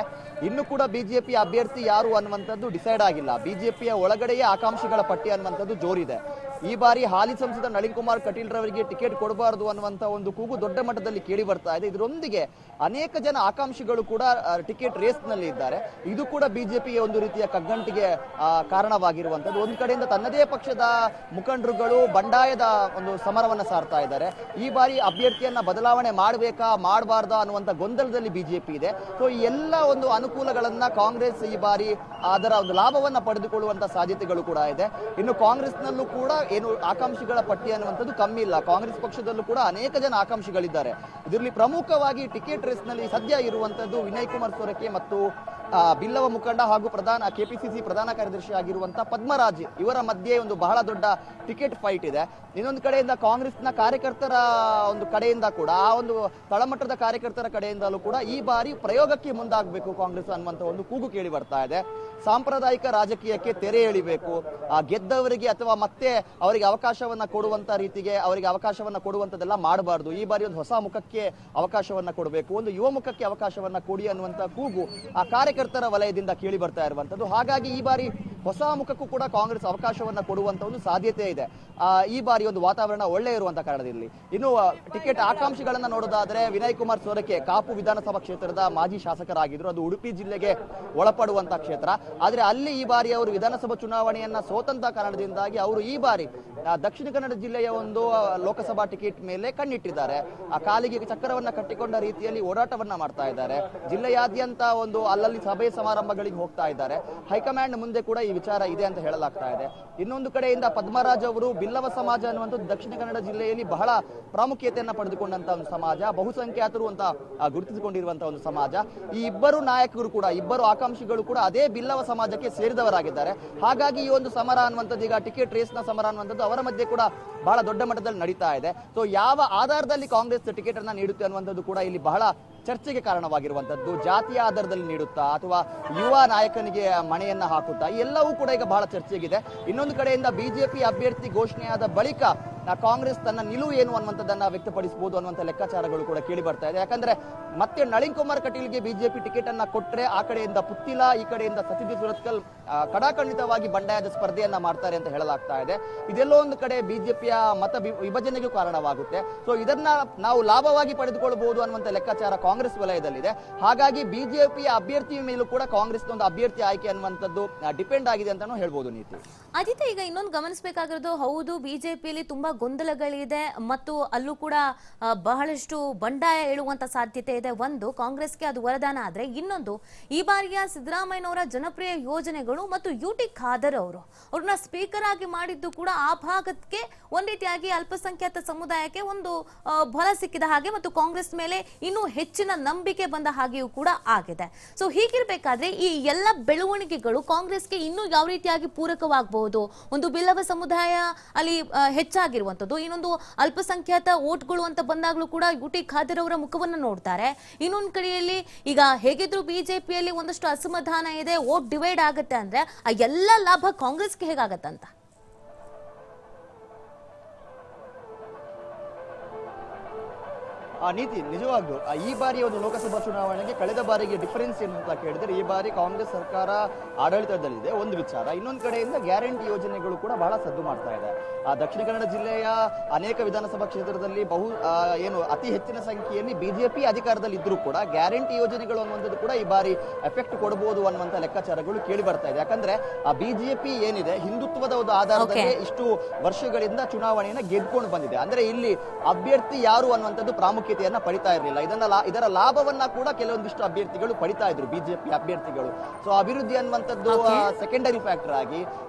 B: ಇನ್ನು ಕೂಡ ಬಿಜೆಪಿ ಅಭ್ಯರ್ಥಿ ಯಾರು ಅನ್ನುವಂಥದ್ದು ಡಿಸೈಡ್ ಆಗಿಲ್ಲ. ಬಿಜೆಪಿಯ ಒಳಗಡೆಯೇ ಆಕಾಂಕ್ಷಿಗಳ ಪಟ್ಟಿ ಅನ್ನುವಂಥದ್ದು ಜೋರಿದೆ. ಈ ಬಾರಿ ಹಾಲಿ ಸಂಸದ ನಳಿನ್ ಕುಮಾರ್ ಕಟೀಲ್ ರವರಿಗೆ ಟಿಕೆಟ್ ಕೊಡಬಾರದು ಅನ್ನುವಂತ ಒಂದು ಕೂಗು ದೊಡ್ಡ ಮಟ್ಟದಲ್ಲಿ ಕೇಳಿ ಬರ್ತಾ ಇದೆ. ಇದರೊಂದಿಗೆ ಅನೇಕ ಜನ ಆಕಾಂಕ್ಷಿಗಳು ಕೂಡ ಟಿಕೆಟ್ ರೇಸ್ ನಲ್ಲಿ ಇದ್ದಾರೆ. ಇದು ಕೂಡ ಬಿಜೆಪಿಗೆ ಒಂದು ರೀತಿಯ ಕಗ್ಗಂಟಿಗೆ ಕಾರಣವಾಗಿರುವಂತದ್ದು. ಒಂದು ಕಡೆಯಿಂದ ತನ್ನದೇ ಪಕ್ಷದ ಮುಖಂಡರುಗಳು ಬಂಡಾಯದ ಒಂದು ಸಮರವನ್ನ ಸಾರ್ತಾ ಇದ್ದಾರೆ. ಈ ಬಾರಿ ಅಭ್ಯರ್ಥಿಯನ್ನ ಬದಲಾವಣೆ ಮಾಡಬೇಕಾ ಮಾಡಬಾರ್ದಾ ಅನ್ನುವಂತ ಗೊಂದಲದಲ್ಲಿ ಬಿಜೆಪಿ ಇದೆ. ಸೊ ಈ ಎಲ್ಲ ಒಂದು ಅನುಕೂಲಗಳನ್ನ ಕಾಂಗ್ರೆಸ್ ಈ ಬಾರಿ ಅದರ ಒಂದು ಲಾಭವನ್ನ ಪಡೆದುಕೊಳ್ಳುವಂತ ಸಾಧ್ಯತೆಗಳು ಕೂಡ ಇದೆ. ಇನ್ನು ಕಾಂಗ್ರೆಸ್ನಲ್ಲೂ ಕೂಡ ಏನು ಆಕಾಂಕ್ಷಿಗಳ ಪಟ್ಟಿ ಅನ್ನುವಂಥದ್ದು ಕಮ್ಮಿ ಇಲ್ಲ. ಕಾಂಗ್ರೆಸ್ ಪಕ್ಷದಲ್ಲೂ ಕೂಡ ಅನೇಕ ಜನ ಆಕಾಂಕ್ಷಿಗಳಿದ್ದಾರೆ. ಇದರಲ್ಲಿ ಪ್ರಮುಖವಾಗಿ ಟಿಕೆಟ್ ರೇಸ್ ನಲ್ಲಿ ಸದ್ಯ ಇರುವಂತದ್ದು ವಿನಯ್ ಕುಮಾರ್ ಸೋರಕೆ ಮತ್ತು ಬಿಲ್ಲವ ಮುಖಂಡ ಹಾಗೂ ಕೆಪಿಸಿಸಿ ಪ್ರಧಾನ ಕಾರ್ಯದರ್ಶಿ ಆಗಿರುವಂತಹ ಪದ್ಮರಾಜ್ ಇವರ ಮಧ್ಯೆ ಒಂದು ಬಹಳ ದೊಡ್ಡ ಟಿಕೆಟ್ ಫೈಟ್ ಇದೆ. ಇನ್ನೊಂದು ಕಡೆಯಿಂದ ಕಾಂಗ್ರೆಸ್ನ ಕಾರ್ಯಕರ್ತರ ಒಂದು ಕಡೆಯಿಂದ ಕೂಡ ಆ ಒಂದು ತಳಮಟ್ಟದ ಕಾರ್ಯಕರ್ತರ ಕಡೆಯಿಂದಲೂ ಕೂಡ ಈ ಬಾರಿ ಪ್ರಯೋಗಕ್ಕೆ ಮುಂದಾಗಬೇಕು ಕಾಂಗ್ರೆಸ್ ಅನ್ನುವಂತ ಒಂದು ಕೂಗು ಕೇಳಿ ಬರ್ತಾ ಇದೆ. ಸಾಂಪ್ರದಾಯಿಕ ರಾಜಕೀಯಕ್ಕೆ ತೆರೆ ಎಳಿಬೇಕು, ಗೆದ್ದವರಿಗೆ ಅಥವಾ ಮತ್ತೆ ಅವರಿಗೆ ಅವಕಾಶವನ್ನ ಕೊಡುವಂತ ರೀತಿಗೆ ಅವರಿಗೆ ಅವಕಾಶವನ್ನ ಕೊಡುವಂತದೆಲ್ಲ ಮಾಡಬಾರ್ದು. ಈ ಬಾರಿ ಒಂದು ಹೊಸ ಮುಖಕ್ಕೆ ಅವಕಾಶವನ್ನ ಕೊಡಬೇಕು, ಒಂದು ಯುವ ಮುಖಕ್ಕೆ ಅವಕಾಶವನ್ನ ಕೊಡಿ ಅನ್ನುವಂತ ಕೂಗು ಆ ಕಾರ್ಯಕರ್ತರ ವಲಯದಿಂದ ಕೇಳಿ ಬರ್ತಾ ಇರುವಂತದ್ದು. ಹಾಗಾಗಿ ಈ ಬಾರಿ ಹೊಸ ಮುಖಕ್ಕೂ ಕೂಡ ಕಾಂಗ್ರೆಸ್ ಅವಕಾಶವನ್ನ ಕೊಡುವಂತ ಒಂದು ಸಾಧ್ಯತೆ ಇದೆ. ಈ ಬಾರಿ ಒಂದು ವಾತಾವರಣ ಒಳ್ಳೆ ಇರುವಂತ ಕಾರಣದಲ್ಲಿ ಇನ್ನು ಟಿಕೆಟ್ ಆಕಾಂಕ್ಷಿಗಳನ್ನ ನೋಡೋದಾದ್ರೆ ವಿನಯ್ ಕುಮಾರ್ ಸೋರಕೆ ಕಾಪು ವಿಧಾನಸಭಾ ಕ್ಷೇತ್ರದ ಮಾಜಿ ಶಾಸಕರಾಗಿದ್ರು. ಅದು ಉಡುಪಿ ಜಿಲ್ಲೆಗೆ ಒಳಪಡುವಂತ ಕ್ಷೇತ್ರ. ಆದ್ರೆ ಅಲ್ಲಿ ಈ ಬಾರಿ ಅವರು ವಿಧಾನಸಭಾ ಚುನಾವಣೆಯನ್ನ ಸೋತಂತ ಕಾರಣದಿಂದಾಗಿ ಅವರು ಈ ಬಾರಿ ದಕ್ಷಿಣ ಕನ್ನಡ ಜಿಲ್ಲೆಯ ಒಂದು ಲೋಕಸಭಾ ಟಿಕೆಟ್ ಮೇಲೆ ಕಣ್ಣಿಟ್ಟಿದ್ದಾರೆ. ಆ ಕಾಲಿಗೆ ಚಕ್ರವನ್ನ ಕಟ್ಟಿಕೊಂಡ ರೀತಿಯಲ್ಲಿ ಓಡಾಟವನ್ನ ಮಾಡ್ತಾ ಇದ್ದಾರೆ. ಜಿಲ್ಲೆಯಾದ್ಯಂತ ಒಂದು ಅಲ್ಲಲ್ಲಿ ಸಭೆ ಸಮಾರಂಭಗಳಿಗೆ ಹೋಗ್ತಾ ಇದ್ದಾರೆ. ಹೈಕಮಾಂಡ್ ಮುಂದೆ ಕೂಡ ಈ ವಿಚಾರ ಇದೆ ಅಂತ ಹೇಳಲಾಗ್ತಾ ಇದೆ. ಇನ್ನೊಂದು ಕಡೆಯಿಂದ ಪದ್ಮರಾಜ್ ಅವರು ಬಿಲ್ಲವ ಸಮಾಜ ಅನ್ನುವಂಥದ್ದು ದಕ್ಷಿಣ ಕನ್ನಡ ಜಿಲ್ಲೆಯಲ್ಲಿ ಬಹಳ ಪ್ರಾಮುಖ್ಯತೆಯನ್ನ ಪಡೆದುಕೊಂಡಂತ ಒಂದು ಸಮಾಜ, ಬಹುಸಂಖ್ಯಾತರು ಅಂತ ಗುರುತಿಸಿಕೊಂಡಿರುವಂತಹ ಒಂದು ಸಮಾಜ. ಈ ಇಬ್ಬರು ನಾಯಕರು ಕೂಡ ಇಬ್ಬರು ಆಕಾಂಕ್ಷಿಗಳು ಕೂಡ ಅದೇ ಬಿಲ್ಲವ ಸಮಾಜಕ್ಕೆ ಸೇರಿದವರಾಗಿದ್ದಾರೆ. ಹಾಗಾಗಿ ಈ ಒಂದು ಸಮರ ಅನ್ನುವಂಥದ್ದು ಈಗ ಟಿಕೆಟ್ ರೇಸ್ ನ ಸಮರ ಅನ್ನುವಂಥದ್ದು ಅವರ ಮಧ್ಯೆ ಕೂಡ ಬಹಳ ದೊಡ್ಡ ಮಟ್ಟದಲ್ಲಿ ನಡೀತಾ ಇದೆ. ಸೊ ಯಾವ ಆಧಾರದಲ್ಲಿ ಕಾಂಗ್ರೆಸ್ ಟಿಕೆಟ್ ಅನ್ನ ನೀಡುತ್ತೆ ಅನ್ನುವಂಥದ್ದು ಕೂಡ ಇಲ್ಲಿ ಬಹಳ ಚರ್ಚೆಗೆ ಕಾರಣವಾಗಿರುವಂತದ್ದು. ಜಾತಿಯ ಆಧಾರದಲ್ಲಿ ನೀಡುತ್ತಾ ಅಥವಾ ಯುವ ನಾಯಕನಿಗೆ ಮಣೆಯನ್ನ ಹಾಕುತ್ತಾ, ಎಲ್ಲವೂ ಕೂಡ ಈಗ ಬಹಳ ಚರ್ಚೆಗಿದೆ. ಇನ್ನೊಂದು ಕಡೆಯಿಂದ ಬಿಜೆಪಿ ಅಭ್ಯರ್ಥಿ ಘೋಷಣೆಯಾದ ಬಳಿಕ ಕಾಂಗ್ರೆಸ್ ತನ್ನ ನಿಲುವು ಏನು ಅನ್ನುವಂಥದ್ದನ್ನ ವ್ಯಕ್ತಪಡಿಸಬಹುದು ಅನ್ನುವಂಥ ಲೆಕ್ಕಾಚಾರಗಳು ಕೂಡ ಕೇಳಿ ಬರ್ತಾ ಇದೆ. ಯಾಕಂದ್ರೆ ಮತ್ತೆ ನಳಿನ್ ಕುಮಾರ್ ಕಟೀಲ್ಗೆ ಬಿಜೆಪಿ ಟಿಕೆಟ್ ಅನ್ನ ಕೊಟ್ರೆ ಆ ಕಡೆಯಿಂದ ಪುತ್ತಿಲ, ಈ ಕಡೆಯಿಂದ ಸತಿದಿ ಸುರತ್ಕಲ್ ಕಡಾಖಂಡಿತವಾಗಿ ಬಂಡಾಯದ ಸ್ಪರ್ಧೆಯನ್ನ ಮಾಡ್ತಾರೆ ಅಂತ ಹೇಳಲಾಗ್ತಾ ಇದೆ. ಇದೆಲ್ಲೋ ಒಂದು ಕಡೆ ಬಿಜೆಪಿಯ ಮತ ವಿಭಜನೆಗೂ ಕಾರಣವಾಗುತ್ತೆ. ಸೊ ಇದನ್ನ ನಾವು ಲಾಭವಾಗಿ ಪಡೆದುಕೊಳ್ಳಬಹುದು ಅನ್ನುವಂಥ ಲೆಕ್ಕಾಚಾರ ಕಾಂಗ್ರೆಸ್ ವಲಯದಲ್ಲಿದೆ. ಹಾಗಾಗಿ ಬಿಜೆಪಿಯ ಅಭ್ಯರ್ಥಿ ಮೇಲೂ ಕೂಡ ಕಾಂಗ್ರೆಸ್ ಒಂದು ಅಭ್ಯರ್ಥಿ ಆಯ್ಕೆ ಅನ್ನುವಂಥದ್ದು ಡಿಪೆಂಡ್ ಆಗಿದೆ ಅಂತಾನೂ ಹೇಳ್ಬೋದು. ನೀತಿ
A: ಆದಿತ್ಯ, ಈಗ ಇನ್ನೊಂದು ಗಮನಿಸಬೇಕಾಗಿರೋದು, ಹೌದು ಬಿಜೆಪಿಯಲ್ಲಿ ತುಂಬಾ ಗೊಂದಲಗಳಿದೆ ಮತ್ತು ಅಲ್ಲೂ ಕೂಡ ಬಹಳಷ್ಟು ಬಂಡಾಯ ಏಳುವಂತ ಸಾಧ್ಯತೆ ಇದೆ. ಒಂದು, ಕಾಂಗ್ರೆಸ್ಗೆ ಅದು ವರದಾನ ಆದ್ರೆ, ಇನ್ನೊಂದು ಈ ಬಾರಿಯ ಸಿದ್ದರಾಮಯ್ಯನವರ ಜನಪ್ರಿಯ ಯೋಜನೆಗಳು ಮತ್ತು ಯುಟಿ ಖಾದರ್ ಅವ್ರನ್ನ ಸ್ಪೀಕರ್ ಆಗಿ ಮಾಡಿದ್ದು ಕೂಡ ಆ ಭಾಗಕ್ಕೆ ಒಂದ್ ರೀತಿಯಾಗಿ ಅಲ್ಪಸಂಖ್ಯಾತ ಸಮುದಾಯಕ್ಕೆ ಒಂದು ಬಲ ಸಿಕ್ಕಿದ ಹಾಗೆ ಮತ್ತು ಕಾಂಗ್ರೆಸ್ ಮೇಲೆ ಇನ್ನೂ ಹೆಚ್ಚಿನ ನಂಬಿಕೆ ಬಂದ ಹಾಗೆಯೂ ಕೂಡ ಆಗಿದೆ. ಸೊ ಹೀಗಿರ್ಬೇಕಾದ್ರೆ ಈ ಎಲ್ಲ ಬೆಳವಣಿಗೆಗಳು ಕಾಂಗ್ರೆಸ್ಗೆ ಇನ್ನೂ ಯಾವ ರೀತಿಯಾಗಿ ಪೂರಕವಾಗಬಹುದು? ಒಂದು ಬಿಲ್ಲವ ಸಮುದಾಯ ಅಲ್ಲಿ ಹೆಚ್ಚಾಗಿರುವಂತದ್ದು, ಇನ್ನೊಂದು ಅಲ್ಪಸಂಖ್ಯಾತ ವೋಟ್ಗಳು ಅಂತ ಬಂದಾಗ್ಲೂ ಕೂಡ ಯುಟಿ ಖಾದರ್ ಅವರ ಮುಖವನ್ನ ನೋಡ್ತಾರೆ. ಇನ್ನೊಂದು ಕಡೆಯಲ್ಲಿ ಈಗ ಹೇಗಿದ್ರು ಬಿಜೆಪಿಯಲ್ಲಿ ಒಂದಷ್ಟು ಅಸಮಾಧಾನ ಇದೆ, ವೋಟ್ ಡಿವೈಡ್ ಆಗುತ್ತೆ ಅಂದ್ರೆ ಆ ಎಲ್ಲ ಲಾಭ ಕಾಂಗ್ರೆಸ್ಗೆ ಹೇಗಾಗತ್ತಂತ?
B: ನೀತಿ ನಿಜವಾಗ್ಲೂ ಈ ಬಾರಿ ಒಂದು ಲೋಕಸಭಾ ಚುನಾವಣೆಗೆ ಕಳೆದ ಬಾರಿಗೆ ಡಿಫರೆನ್ಸ್ ಏನು ಅಂತ ಕೇಳಿದ್ರೆ, ಈ ಬಾರಿ ಕಾಂಗ್ರೆಸ್ ಸರ್ಕಾರ ಆಡಳಿತದಲ್ಲಿದೆ ಒಂದು ವಿಚಾರ, ಇನ್ನೊಂದು ಕಡೆಯಿಂದ ಗ್ಯಾರಂಟಿ ಯೋಜನೆಗಳು ಕೂಡ ಬಹಳ ಸದ್ದು ಮಾಡ್ತಾ ಇದೆ. ದಕ್ಷಿಣ ಕನ್ನಡ ಜಿಲ್ಲೆಯ ಅನೇಕ ವಿಧಾನಸಭಾ ಕ್ಷೇತ್ರದಲ್ಲಿ ಅತಿ ಹೆಚ್ಚಿನ ಸಂಖ್ಯೆಯಲ್ಲಿ ಬಿಜೆಪಿ ಅಧಿಕಾರದಲ್ಲಿ ಇದ್ರೂ ಕೂಡ ಗ್ಯಾರಂಟಿ ಯೋಜನೆಗಳು ಅನ್ನುವಂಥದ್ದು ಕೂಡ ಈ ಬಾರಿ ಎಫೆಕ್ಟ್ ಕೊಡಬಹುದು ಅನ್ನುವಂಥ ಲೆಕ್ಕಾಚಾರಗಳು ಕೇಳಿ ಬರ್ತಾ ಇದೆ. ಯಾಕಂದ್ರೆ ಆ ಬಿಜೆಪಿ ಏನಿದೆ ಹಿಂದುತ್ವದ ಒಂದು ಆಧಾರದಲ್ಲಿ ಇಷ್ಟು ವರ್ಷಗಳಿಂದ ಚುನಾವಣೆಯನ್ನ ಗೆದ್ಕೊಂಡು ಬಂದಿದೆ. ಅಂದ್ರೆ ಇಲ್ಲಿ ಅಭ್ಯರ್ಥಿ ಯಾರು ಅನ್ನುವಂಥದ್ದು ಪ್ರಾಮುಖ್ಯತೆಯನ್ನ ಪಡಿತಾ ಇರಲಿಲ್ಲ. ಇದರ ಲಾಭವನ್ನ ಕೂಡ ಕೆಲವೊಂದಿಷ್ಟು ಅಭ್ಯರ್ಥಿಗಳು ಪಡಿತಾ ಇದ್ರು, ಬಿಜೆಪಿ ಅಭ್ಯರ್ಥಿಗಳು. ಸೊ ಅಭಿವೃದ್ಧಿ ಅನ್ನುವಂಥದ್ದು ಸೆಕೆಂಡರಿ ಫ್ಯಾಕ್ಟರ್ ಆಗಿ,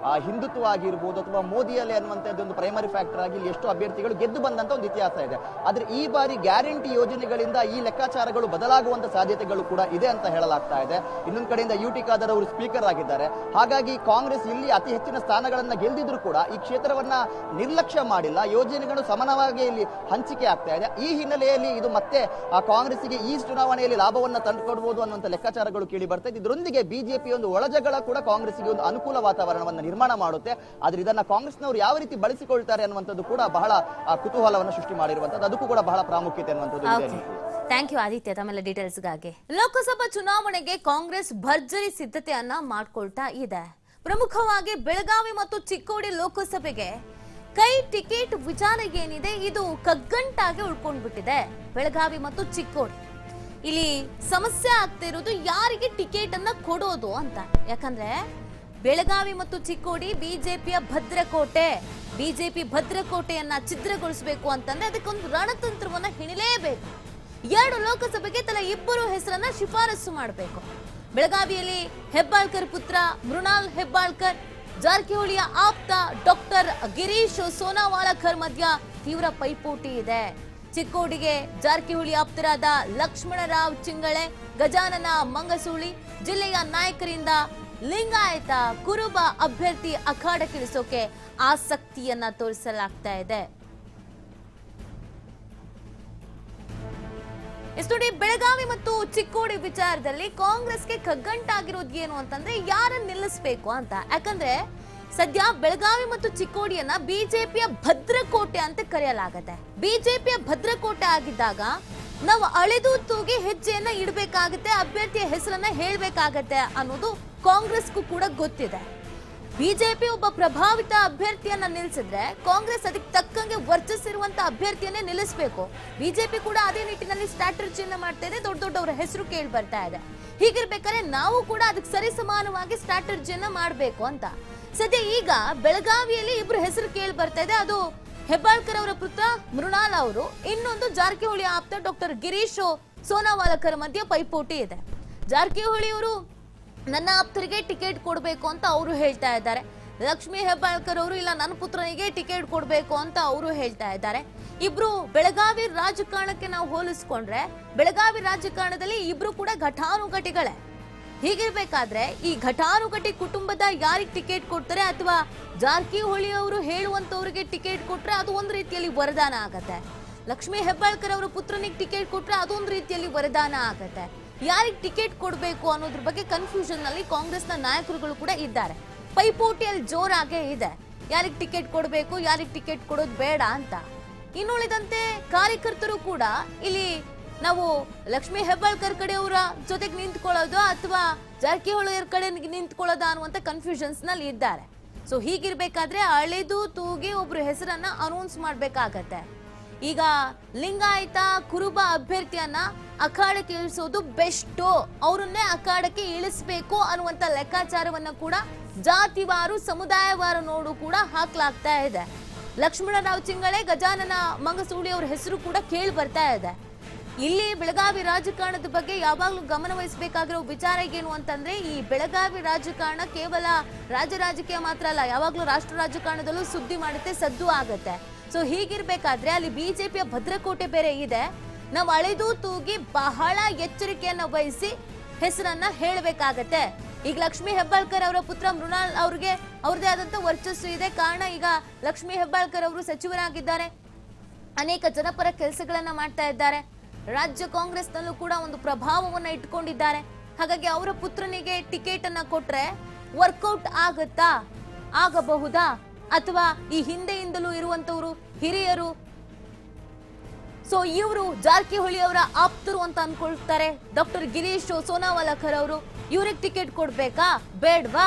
B: ಹಿಂದುತ್ವ ಆಗಿರ್ಬೋದು ಅಥವಾ ಮೋದಿಯಲ್ಲಿ ಅನ್ನುವಂಥದ್ದು ಒಂದು ಪ್ರೈಮರಿ ಫ್ಯಾಕ್ಟರ್ ಆಗಿ ಇಲ್ಲಿ ಎಷ್ಟು ಅಭ್ಯರ್ಥಿಗಳು ಗೆದ್ದು ಬಂದಂತ ಒಂದು ಇತಿಹಾಸ ಇದೆ. ಆದ್ರೆ ಈ ಬಾರಿ ಗ್ಯಾರಂಟಿ ಯೋಜನೆಗಳಿಂದ ಈ ಲೆಕ್ಕಾಚಾರಗಳು ಬದಲಾಗುವಂತ ಸಾಧ್ಯತೆಗಳು ಕೂಡ ಇದೆ ಅಂತ ಹೇಳಲಾಗ್ತಾ ಇದೆ. ಇನ್ನೊಂದು ಕಡೆಯಿಂದ ಯುಟಿ ಖಾದರ್ ಅವರು ಸ್ಪೀಕರ್ ಆಗಿದ್ದಾರೆ. ಹಾಗಾಗಿ ಕಾಂಗ್ರೆಸ್ ಇಲ್ಲಿ ಅತಿ ಹೆಚ್ಚಿನ ಸ್ಥಾನಗಳನ್ನ ಗೆಲ್ದಿದ್ರು ಕೂಡ ಈ ಕ್ಷೇತ್ರವನ್ನ ನಿರ್ಲಕ್ಷ್ಯ ಮಾಡಿಲ್ಲ, ಯೋಜನೆಗಳು ಸಮಾನವಾಗಿ ಇಲ್ಲಿ ಹಂಚಿಕೆ ಆಗ್ತಾ ಇದೆ. ಈ ಹಿನ್ನೆಲೆಯಲ್ಲಿ ಇದು ಮತ್ತೆ ಕಾಂಗ್ರೆಸ್ಗೆ ಈ ಚುನಾವಣೆಯಲ್ಲಿ ಲಾಭವನ್ನ ತಂದುಕೊಡಬಹುದು ಅನ್ನುವಂಥ ಲೆಕ್ಕಾಚಾರಗಳು ಕೇಳಿ ಬರ್ತಾ ಇದೆ. ಇದರೊಂದಿಗೆ ಬಿಜೆಪಿ ಒಂದು ಒಳಜಗಳ ಕೂಡ ಕಾಂಗ್ರೆಸ್ಗೆ ಒಂದು ಅನುಕೂಲ ವಾತಾವರಣವನ್ನು ನಿರ್ಮಾಣ ಮಾಡುತ್ತೆ. ಆದ್ರೆ ಇದನ್ನ ಕಾಂಗ್ರೆಸ್ನವರು ಯಾವ ರೀತಿ ಬಳಸಿಕೊಳ್ತಾರೆ ಅನ್ನುವಂಥದ್ದು ಕೂಡ ಬಹಳ ಕುತೂಹಲವನ್ನು ಸೃಷ್ಟಿ ಮಾಡಿರುವಂತದ್ದು, ಅದಕ್ಕೂ ಕೂಡ ಬಹಳ ಪ್ರಾಮುಖ್ಯತೆ ಅನ್ನುವಂಥದ್ದು.
A: ಥ್ಯಾಂಕ್ ಯು ಆದಿತ್ಯ ತಮ್ಮೆಲ್ಲ ಡೀಟೇಲ್ಸ್ಗಾಗಿ. ಲೋಕಸಭಾ ಚುನಾವಣೆಗೆ ಕಾಂಗ್ರೆಸ್ ಭರ್ಜರಿ ಸಿದ್ಧತೆಯನ್ನ ಮಾಡ್ಕೊಳ್ತಾ ಇದೆ. ಪ್ರಮುಖವಾಗಿ ಬೆಳಗಾವಿ ಮತ್ತು ಚಿಕ್ಕೋಡಿ ಲೋಕಸಭೆಗೆ ಕೈ ಟಿಕೆಟ್ ವಿಚಾರ ಏನಿದೆ ಇದು ಕಗ್ಗಂಟಾಗಿ ಉಳ್ಕೊಂಡ್ಬಿಟ್ಟಿದೆ. ಬೆಳಗಾವಿ ಮತ್ತು ಚಿಕ್ಕೋಡಿ ಇಲ್ಲಿ ಸಮಸ್ಯೆ ಆಗ್ತಿರೋದು ಯಾರಿಗೆ ಟಿಕೆಟ್ ಅನ್ನ ಕೊಡೋದು ಅಂತ. ಯಾಕಂದ್ರೆ ಬೆಳಗಾವಿ ಮತ್ತು ಚಿಕ್ಕೋಡಿ ಬಿಜೆಪಿಯ ಭದ್ರಕೋಟೆ. ಬಿಜೆಪಿ ಭದ್ರಕೋಟೆಯನ್ನ ಛಿದ್ರಗೊಳಿಸಬೇಕು ಅಂತಂದ್ರೆ ಅದಕ್ಕೊಂದು ರಣತಂತ್ರವನ್ನ ಹೆಣಲೇಬೇಕು. 2 ಲೋಕಸಭೆಗೆ ತಲಾ 2 ಹೆಸರನ್ನ ಶಿಫಾರಸು ಮಾಡಬೇಕು. ಬೆಳಗಾವಿಯಲ್ಲಿ ಹೆಬ್ಬಾಳ್ಕರ್ ಪುತ್ರ ಮೃಣಾಲ್ ಹೆಬ್ಬಾಳ್ಕರ್, ಜಾರಕಿಹೊಳಿಯ ಆಪ್ತ ಡಾಕ್ಟರ್ ಗಿರೀಶ್ ಸೋನಾವಾಲಕರ್ ಮಧ್ಯ ತೀವ್ರ ಪೈಪೋಟಿ ಇದೆ. ಚಿಕ್ಕೋಡಿಗೆ ಜಾರಕಿಹೊಳಿ ಆಪ್ತರಾದ ಲಕ್ಷ್ಮಣರಾವ್ ಚಿಂಗಳೆ, ಗಜಾನನ ಮಂಗಸೂಳಿ, ಜಿಲ್ಲೆಯ ನಾಯಕರಿಂದ ಲಿಂಗಾಯತ ಕುರುಬ ಅಭ್ಯರ್ಥಿ ಅಖಾಡಕ್ಕಿಳಿಸೋಕೆ ಆಸಕ್ತಿಯನ್ನ ತೋರಿಸಲಾಗ್ತಾ ಇದೆ. ನೋಡಿ, ಬೆಳಗಾವಿ ಮತ್ತು ಚಿಕ್ಕೋಡಿ ವಿಚಾರದಲ್ಲಿ ಕಾಂಗ್ರೆಸ್ಗೆ ಕಗ್ಗಂಟಾಗಿರೋದು ಏನು ಅಂತಂದ್ರೆ ಯಾರನ್ನ ನಿಲ್ಲಿಸಬೇಕು ಅಂತ. ಯಾಕಂದ್ರೆ ಸದ್ಯ ಬೆಳಗಾವಿ ಮತ್ತು ಚಿಕ್ಕೋಡಿಯನ್ನ ಬಿಜೆಪಿಯ ಭದ್ರಕೋಟೆ ಅಂತ ಕರೆಯಲಾಗತ್ತೆ. ಬಿಜೆಪಿಯ ಭದ್ರಕೋಟೆ ಆಗಿದ್ದಾಗ ನಾವು ಅಳೆದು ತೂಗಿ ಹೆಜ್ಜೆಯನ್ನ ಇಡಬೇಕಾಗತ್ತೆ, ಅಭ್ಯರ್ಥಿಯ ಹೆಸರನ್ನ ಹೇಳ್ಬೇಕಾಗತ್ತೆ ಅನ್ನೋದು ಕಾಂಗ್ರೆಸ್ಗೂ ಕೂಡ ಗೊತ್ತಿದೆ. ಬಿಜೆಪಿ ಒಬ್ಬ ಪ್ರಭಾವಿತ ಅಭ್ಯರ್ಥಿಯನ್ನ ನಿಲ್ಲಿಸಿದ್ರೆ ಕಾಂಗ್ರೆಸ್ ಅದಕ್ಕೆ ತಕ್ಕಂಗೆ ವರ್ಚಸ್ಸಿರುವಂತ ಅಭ್ಯರ್ಥಿಯನ್ನೇ ನಿಲ್ಲಿಸಬೇಕು. ಬಿಜೆಪಿ ಕೂಡ ಅದೇ ನಿಟ್ಟಿನಲ್ಲಿ ಸ್ಟ್ರಾಟಜಿಯನ್ನ ಮಾಡ್ತಾ ಇದೆ, ದೊಡ್ಡ ದೊಡ್ಡವರ ಹೆಸರು ಕೇಳಿ ಬರ್ತಾ ಇದೆ. ಹೀಗಿರ್ಬೇಕಾದ್ರೆ ನಾವು ಕೂಡ ಅದಕ್ಕೆ ಸರಿ ಸಮಾನವಾಗಿ ಸ್ಟ್ರಾಟಜಿಯನ್ನ ಮಾಡಬೇಕು ಅಂತ. ಸದ್ಯ ಈಗ ಬೆಳಗಾವಿಯಲ್ಲಿ 2 ಹೆಸರು ಕೇಳಿ ಬರ್ತಾ ಇದೆ. ಅದು ಹೆಬ್ಬಾಳ್ಕರ್ ಅವರ ಪುತ್ರ ಮೃಣಾಲ್ ಅವರು, ಇನ್ನೊಂದು ಜಾರಕಿಹೊಳಿ ಆಪ್ತ ಡಾಕ್ಟರ್ ಗಿರೀಶ್ ಸೋನಾವಾಲಕರ್ ಮಧ್ಯೆ ಪೈಪೋಟಿ ಇದೆ. ಜಾರಕಿಹೊಳಿ ಅವರು ನನ್ನ ಆಪ್ತರಿಗೆ ಟಿಕೆಟ್ ಕೊಡಬೇಕು ಅಂತ ಅವರು ಹೇಳ್ತಾ ಇದ್ದಾರೆ. ಲಕ್ಷ್ಮೀ ಹೆಬ್ಬಾಳ್ಕರ್ ಅವರು ಇಲ್ಲ ನನ್ನ ಪುತ್ರನಿಗೆ ಟಿಕೆಟ್ ಕೊಡಬೇಕು ಅಂತ ಅವರು ಹೇಳ್ತಾ ಇದ್ದಾರೆ. ಇಬ್ರು ಬೆಳಗಾವಿ ರಾಜಕಾರಣಕ್ಕೆ ನಾವು ಹೋಲಿಸ್ಕೊಂಡ್ರೆ ಬೆಳಗಾವಿ ರಾಜಕಾರಣದಲ್ಲಿ ಇಬ್ರು ಕೂಡ ಘಟಾನುಘಟಿಗಳೇ. ಹೀಗಿರ್ಬೇಕಾದ್ರೆ ಈ ಘಟಾನುಘಟಿ ಕುಟುಂಬದ ಯಾರಿಗೆ ಟಿಕೆಟ್ ಕೊಡ್ತಾರೆ ಅಥವಾ ಜಾರಕಿಹೊಳಿ ಅವರು ಹೇಳುವಂತವ್ರಿಗೆ ಟಿಕೆಟ್ ಕೊಟ್ರೆ ಅದು ಒಂದು ರೀತಿಯಲ್ಲಿ ವರದಾನ ಆಗತ್ತೆ. ಲಕ್ಷ್ಮೀ ಹೆಬ್ಬಾಳ್ಕರ್ ಅವರ ಪುತ್ರನಿಗೆ ಟಿಕೆಟ್ ಕೊಟ್ರೆ ಅದೊಂದು ರೀತಿಯಲ್ಲಿ ವರದಾನ ಆಗತ್ತೆ. ಯಾರಿಗೆ ಟಿಕೆಟ್ ಕೊಡಬೇಕು ಅನ್ನೋದ್ರ ಬಗ್ಗೆ ಕನ್ಫ್ಯೂಷನ್ ನಲ್ಲಿ ಕಾಂಗ್ರೆಸ್ನ ನಾಯಕರುಗಳು ಕೂಡ ಇದ್ದಾರೆ. ಪೈಪೋಟಿಯಲ್ಲಿ ಜೋರಾಗೇ ಇದೆ. ಯಾರಿಗೆ ಟಿಕೆಟ್ ಕೊಡಬೇಕು, ಯಾರಿಗೆ ಟಿಕೆಟ್ ಕೊಡೋದು ಬೇಡ ಅಂತ. ಇನ್ನುಳಿದಂತೆ ಕಾರ್ಯಕರ್ತರು ಕೂಡ ಇಲ್ಲಿ ನಾವು ಲಕ್ಷ್ಮೀ ಹೆಬ್ಬಾಳ್ಕರ್ ಕಡೆಯವರ ಜೊತೆಗೆ ನಿಂತ್ಕೊಳ್ಳೋದು ಅಥವಾ ಜಾರಕಿಹೊಳಿ ಕಡೆ ನಿಂತ್ಕೊಳ್ಳೋದು ಅನ್ನುವಂತ ಕನ್ಫ್ಯೂಷನ್ಸ್ ನಲ್ಲಿ ಇದ್ದಾರೆ. ಸೊ ಹೀಗಿರ್ಬೇಕಾದ್ರೆ ಅಳೆದು ತೂಗಿ ಒಬ್ರು ಹೆಸರನ್ನ ಅನೌನ್ಸ್ ಮಾಡ್ಬೇಕಾಗತ್ತೆ. ಈಗ ಲಿಂಗಾಯತ ಕುರುಬ ಅಭ್ಯರ್ಥಿಯನ್ನ ಅಖಾಡಕ್ಕೆ ಇಳಿಸೋದು ಬೆಸ್ಟ್, ಅವರನ್ನೇ ಅಖಾಡಕ್ಕೆ ಇಳಿಸಬೇಕು ಅನ್ನುವಂತ ಲೆಕ್ಕಾಚಾರವನ್ನ ಕೂಡ ಜಾತಿವಾರು ಸಮುದಾಯವಾರು ನೋಡು ಕೂಡ ಹಾಕ್ಲಾಗ್ತಾ ಇದೆ. ಲಕ್ಷ್ಮಣರಾವ್ ಚಿಂಗಳೆ, ಗಜಾನನ ಮಂಗಸೂಳಿ ಅವರ ಹೆಸರು ಕೂಡ ಕೇಳಿ ಬರ್ತಾ ಇದೆ. ಇಲ್ಲಿ ಬೆಳಗಾವಿ ರಾಜಕಾರಣದ ಬಗ್ಗೆ ಯಾವಾಗ್ಲೂ ಗಮನ ವಹಿಸಬೇಕಾಗಿರೋ ವಿಚಾರ ಏನು ಅಂತಂದ್ರೆ, ಈ ಬೆಳಗಾವಿ ರಾಜಕಾರಣ ಕೇವಲ ರಾಜ್ಯ ರಾಜಕೀಯ ಮಾತ್ರ ಅಲ್ಲ, ಯಾವಾಗ್ಲೂ ರಾಷ್ಟ್ರ ರಾಜಕಾರಣದಲ್ಲೂ ಸುದ್ದಿ ಮಾಡುತ್ತೆ, ಸದ್ದು ಆಗತ್ತೆ. ಸೊ ಹೀಗಿರ್ಬೇಕಾದ್ರೆ ಅಲ್ಲಿ ಬಿಜೆಪಿಯ ಭದ್ರಕೋಟೆ ಬೇರೆ ಇದೆ. ನಾವು ಅಳೆದು ತೂಗಿ ಬಹಳ ಎಚ್ಚರಿಕೆಯನ್ನ ವಹಿಸಿ ಹೆಸರನ್ನ ಹೇಳಬೇಕಾಗತ್ತೆ. ಈಗ ಲಕ್ಷ್ಮೀ ಹೆಬ್ಬಾಳ್ಕರ್ ಅವರ ಪುತ್ರ ಮೃಣಾಲ್ ಅವ್ರಿಗೆ ಅವ್ರದೇ ಆದಂತ ವರ್ಚಸ್ಸು ಇದೆ. ಕಾರಣ ಈಗ ಲಕ್ಷ್ಮೀ ಹೆಬ್ಬಾಳ್ಕರ್ ಅವರು ಸಚಿವರಾಗಿದ್ದಾರೆ, ಅನೇಕ ಜನಪರ ಕೆಲಸಗಳನ್ನ ಮಾಡ್ತಾ ಇದ್ದಾರೆ, ರಾಜ್ಯ ಕಾಂಗ್ರೆಸ್ನಲ್ಲೂ ಕೂಡ ಒಂದು ಪ್ರಭಾವವನ್ನ ಇಟ್ಕೊಂಡಿದ್ದಾರೆ. ಹಾಗಾಗಿ ಅವರ ಪುತ್ರನಿಗೆ ಟಿಕೆಟ್ ಅನ್ನ ಕೊಟ್ರೆ ವರ್ಕೌಟ್ ಆಗತ್ತಾ, ಆಗಬಹುದಾ, ಅಥವಾ ಈ ಹಿಂದೆಯಿಂದಲೂ ಇರುವಂತವರು ಹಿರಿಯರು, ಸೊ ಇವರು ಜಾರಕಿಹೊಳಿ ಅವರ ಆಪ್ತರು ಅಂತ ಅನ್ಕೊಳ್ತಾರೆ. ಡಾಕ್ಟರ್ ಗಿರೀಶ್ ಸೋನಾವಾಲಕರ್ ಅವರು, ಇವ್ರಿಗೆ ಟಿಕೆಟ್ ಕೊಡ್ಬೇಕಾ ಬೇಡ್ವಾ,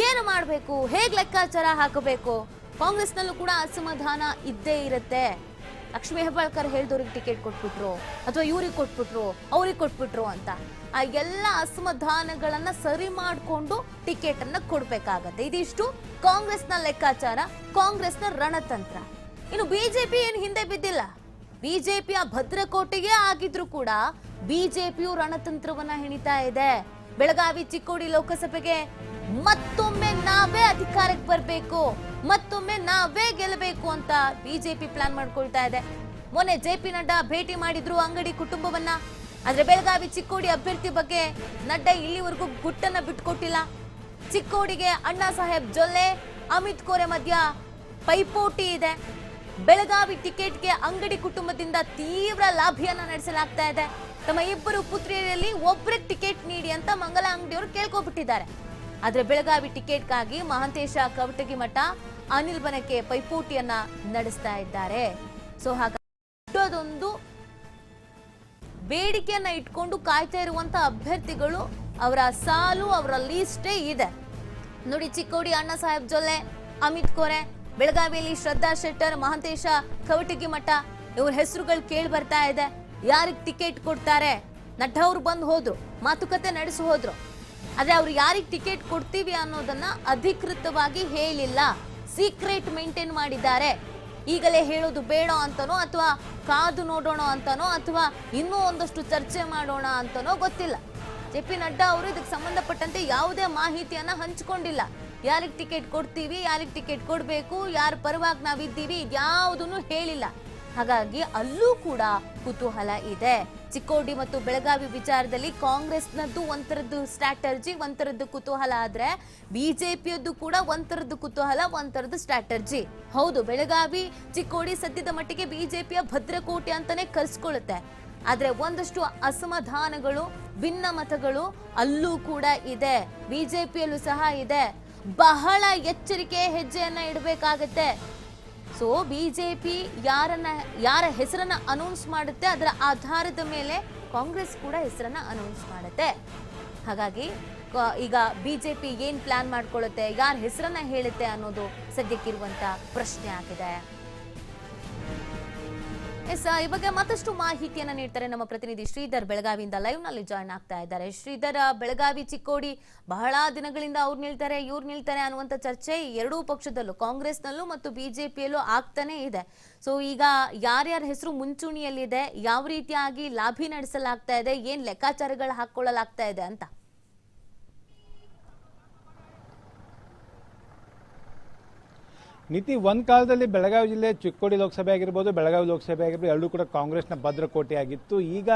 A: ಏನು ಮಾಡ್ಬೇಕು, ಹೇಗ್ ಲೆಕ್ಕಾಚಾರ ಹಾಕಬೇಕು? ಕಾಂಗ್ರೆಸ್ನಲ್ಲೂ ಕೂಡ ಅಸಮಾಧಾನ ಇದ್ದೇ ಇರುತ್ತೆ. ಲಕ್ಷ್ಮೀ ಹೆಬ್ಬಾಳ್ಕರ್ ಹೇಳಿದವ್ರಿಗೆ ಟಿಕೆಟ್ ಕೊಟ್ಬಿಟ್ರು ಅಥವಾ ಇವ್ರಿಗೆ ಕೊಟ್ಬಿಟ್ರು ಅವ್ರಿಗೆ ಕೊಟ್ಬಿಟ್ರು ಅಂತ ಆ ಎಲ್ಲ ಅಸಮಾಧಾನಗಳನ್ನ ಸರಿ ಮಾಡಿಕೊಂಡು ಟಿಕೆಟ್ ಅನ್ನ ಕೊಡ್ಬೇಕಾಗತ್ತೆ. ಇದಿಷ್ಟು ಕಾಂಗ್ರೆಸ್ನ ಲೆಕ್ಕಾಚಾರ, ಕಾಂಗ್ರೆಸ್ನ ರಣತಂತ್ರ. ಇನ್ನು ಬಿಜೆಪಿ ಏನು ಹಿಂದೆ ಬಿದ್ದಿಲ್ಲ. ಬಿಜೆಪಿಯ ಭದ್ರಕೋಟೆಗೆ ಆಗಿದ್ರು ಕೂಡ ಬಿಜೆಪಿಯು ರಣತಂತ್ರವನ್ನ ಹೆಣಿತಾ ಇದೆ. ಬೆಳಗಾವಿ ಚಿಕ್ಕೋಡಿ ಲೋಕಸಭೆಗೆ ಮತ್ತೊಮ್ಮೆ ನಾವೇ ಅಧಿಕಾರಕ್ಕೆ ಬರಬೇಕು, ಮತ್ತೊಮ್ಮೆ ನಾವೇ ಗೆಲ್ಲಬೇಕು ಅಂತ ಬಿಜೆಪಿ ಪ್ಲಾನ್ ಮಾಡ್ಕೊಳ್ತಾ ಇದೆ. ಮೊನ್ನೆ ಜೆ.ಪಿ. ನಡ್ಡಾ ಭೇಟಿ ಮಾಡಿದ್ರು ಅಂಗಡಿ ಕುಟುಂಬವನ್ನ. ಆದ್ರೆ ಬೆಳಗಾವಿ ಚಿಕ್ಕೋಡಿ ಅಭ್ಯರ್ಥಿ ಬಗ್ಗೆ ನಡ್ಡಾ ಇಲ್ಲಿವರೆಗೂ ಗುಟ್ಟನ್ನ ಬಿಟ್ಕೊಟ್ಟಿಲ್ಲ. ಚಿಕ್ಕೋಡಿಗೆ ಅಣ್ಣಾ ಸಾಹೇಬ್ ಜೊಲ್ಲೆ, ಅಮಿತ್ ಕೋರೆ ಮಧ್ಯ ಪೈಪೋಟಿ ಇದೆ. ಬೆಳಗಾವಿ ಟಿಕೆಟ್ಗೆ ಅಂಗಡಿ ಕುಟುಂಬದಿಂದ ತೀವ್ರ ಲಾಭಿಯನ್ನ ನಡೆಸಲಾಗ್ತಾ ಇದೆ. ತಮ್ಮ ಇಬ್ಬರು ಪುತ್ರಿಯರಲ್ಲಿ ಒಬ್ಬರಿಗೆ ಟಿಕೆಟ್ ನೀಡಿ ಅಂತ ಮಂಗಲ ಅಂಗಡಿಯವರು ಕೇಳ್ಕೊಬಿಟ್ಟಿದ್ದಾರೆ. ಆದ್ರೆ ಬೆಳಗಾವಿ ಟಿಕೆಟ್ಗಾಗಿ ಮಹಾಂತೇಶ ಕವಟಗಿಮಠ, ಅನಿಲ್ ಬನಕೆ ಪೈಪೋಟಿಯನ್ನ ನಡೆಸ್ತಾ ಇದ್ದಾರೆ. ಸೊ ಹಾಗಾದೊಂದು ಬೇಡಿಕೆಯನ್ನ ಇಟ್ಕೊಂಡು ಕಾಯ್ತಾ ಇರುವಂತ ಅಭ್ಯರ್ಥಿಗಳು ಅವರ ಸಾಲು, ಅವರ ಲೀಸ್ಟೇ ಇದೆ ನೋಡಿ. ಚಿಕ್ಕೋಡಿ ಅಣ್ಣಾ ಸಾಹೇಬ್ ಜೊಲ್ಲೆ, ಅಮಿತ್ ಕೋರೆ, ಬೆಳಗಾವಿಯಲ್ಲಿ ಶ್ರದ್ಧಾ ಶೆಟ್ಟರ್, ಮಹಾಂತೇಶ ಕವಟಗಿಮಠ, ಇವ್ರ ಹೆಸರುಗಳು ಕೇಳಿ ಬರ್ತಾ ಇದೆ. ಯಾರಿಗೆ ಟಿಕೆಟ್ ಕೊಡ್ತಾರೆ? ನಡ್ಡಾ ಅವ್ರು ಬಂದು ಹೋದ್ರು, ಮಾತುಕತೆ ನಡೆಸಿ ಹೋದ್ರು. ಆದ್ರೆ ಅವ್ರು ಯಾರಿಗೆ ಟಿಕೆಟ್ ಕೊಡ್ತೀವಿ ಅನ್ನೋದನ್ನ ಅಧಿಕೃತವಾಗಿ ಹೇಳಿಲ್ಲ, ಸೀಕ್ರೆಟ್ ಮೇಂಟೈನ್ ಮಾಡಿದ್ದಾರೆ. ಈಗಲೇ ಹೇಳೋದು ಬೇಡ ಅಂತನೋ ಅಥವಾ ಕಾದು ನೋಡೋಣ ಅಂತನೋ ಅಥವಾ ಇನ್ನೂ ಒಂದಷ್ಟು ಚರ್ಚೆ ಮಾಡೋಣ ಅಂತನೋ ಗೊತ್ತಿಲ್ಲ. ಜೆ.ಪಿ. ನಡ್ಡಾ ಅವರು ಇದಕ್ಕೆ ಸಂಬಂಧಪಟ್ಟಂತೆ ಯಾವುದೇ ಮಾಹಿತಿಯನ್ನ ಹಂಚಿಕೊಂಡಿಲ್ಲ. ಯಾರಿಗೆ ಟಿಕೆಟ್ ಕೊಡ್ತೀವಿ, ಯಾರಿಗೆ ಟಿಕೆಟ್ ಕೊಡಬೇಕು, ಯಾರ ಪರವಾಗಿ ನಾವಿದ್ದೀವಿ, ಇದ್ಯಾವುದನ್ನು ಹೇಳಿಲ್ಲ. ಹಾಗಾಗಿ ಅಲ್ಲೂ ಕೂಡ ಕುತೂಹಲ ಇದೆ. ಚಿಕ್ಕೋಡಿ ಮತ್ತು ಬೆಳಗಾವಿ ವಿಚಾರದಲ್ಲಿ ಕಾಂಗ್ರೆಸ್ನದ್ದು ಒಂಥರದ್ದು ಸ್ಟ್ರಾಟರ್ಜಿ, ಒಂಥರದ್ದು ಕುತೂಹಲ ಆದ್ರೆ ಬಿಜೆಪಿಯದ್ದು ಕೂಡ ಒಂಥರದ್ದು ಕುತೂಹಲ, ಒಂಥರದ್ದು ಸ್ಟ್ರಾಟರ್ಜಿ. ಹೌದು, ಬೆಳಗಾವಿ ಚಿಕ್ಕೋಡಿ ಸದ್ಯದ ಮಟ್ಟಿಗೆ ಬಿಜೆಪಿಯ ಭದ್ರಕೋಟೆ ಅಂತಾನೆ ಕರ್ಸ್ಕೊಳ್ಳುತ್ತೆ. ಆದ್ರೆ ಒಂದಷ್ಟು ಅಸಮಾಧಾನಗಳು, ಭಿನ್ನಮತಗಳು ಅಲ್ಲೂ ಕೂಡ ಇದೆ, ಬಿಜೆಪಿಯಲ್ಲೂ ಸಹ ಇದೆ. ಬಹಳ ಎಚ್ಚರಿಕೆ ಹೆಜ್ಜೆಯನ್ನ ಇಡಬೇಕಾಗತ್ತೆ. ಸೊ ಬಿಜೆಪಿ ಯಾರ ಹೆಸರನ್ನ ಅನೌನ್ಸ್ ಮಾಡುತ್ತೆ ಅದರ ಆಧಾರದ ಮೇಲೆ ಕಾಂಗ್ರೆಸ್ ಕೂಡ ಹೆಸರನ್ನ ಅನೌನ್ಸ್ ಮಾಡುತ್ತೆ. ಹಾಗಾಗಿ ಈಗ ಬಿಜೆಪಿ ಏನ್ ಪ್ಲಾನ್ ಮಾಡ್ಕೊಳ್ಳುತ್ತೆ, ಯಾರ ಹೆಸರನ್ನ ಹೇಳುತ್ತೆ ಅನ್ನೋದು ಸದ್ಯಕ್ಕಿರುವಂತ ಪ್ರಶ್ನೆ ಆಗಿದೆ. ಈ ಬಗ್ಗೆ ಮತ್ತಷ್ಟು ಮಾಹಿತಿಯನ್ನ ನೀಡ್ತಾರೆ ನಮ್ಮ ಪ್ರತಿನಿಧಿ ಶ್ರೀಧರ್, ಬೆಳಗಾವಿಯಿಂದ ಲೈವ್ ನಲ್ಲಿ ಜಾಯ್ನ್ ಆಗ್ತಾ ಇದ್ದಾರೆ. ಶ್ರೀಧರ್, ಬೆಳಗಾವಿ ಚಿಕ್ಕೋಡಿ ಬಹಳ ದಿನಗಳಿಂದ ಅವ್ರು ನಿಲ್ತಾರೆ ಇವ್ರು ನಿಲ್ತಾರೆ ಅನ್ನುವಂತ ಚರ್ಚೆ ಎರಡೂ ಪಕ್ಷದಲ್ಲೂ, ಕಾಂಗ್ರೆಸ್ನಲ್ಲೂ ಮತ್ತು ಬಿಜೆಪಿಯಲ್ಲೂ ಆಗ್ತಾನೆ ಇದೆ. ಸೊ ಈಗ ಯಾರ್ಯಾರ ಹೆಸರು ಮುಂಚೂಣಿಯಲ್ಲಿದೆ, ಯಾವ ರೀತಿಯಾಗಿ ಲಾಭಿ ನಡೆಸಲಾಗ್ತಾ ಇದೆ, ಏನ್ ಲೆಕ್ಕಾಚಾರಗಳು ಹಾಕೊಳ್ಳಲಾಗ್ತಾ ಇದೆ ಅಂತ?
C: ನೀತಿ ಒಂದು ಕಾಲದಲ್ಲಿ ಬೆಳಗಾವಿ ಜಿಲ್ಲೆ ಚಿಕ್ಕೋಡಿ ಲೋಕಸಭೆ ಆಗಿರ್ಬೋದು, ಬೆಳಗಾವಿ ಲೋಕಸಭೆ ಆಗಿರ್ಬೋದು, ಎರಡೂ ಕೂಡ ಕಾಂಗ್ರೆಸ್ನ ಭದ್ರಕೋಟೆ ಆಗಿತ್ತು. ಈಗ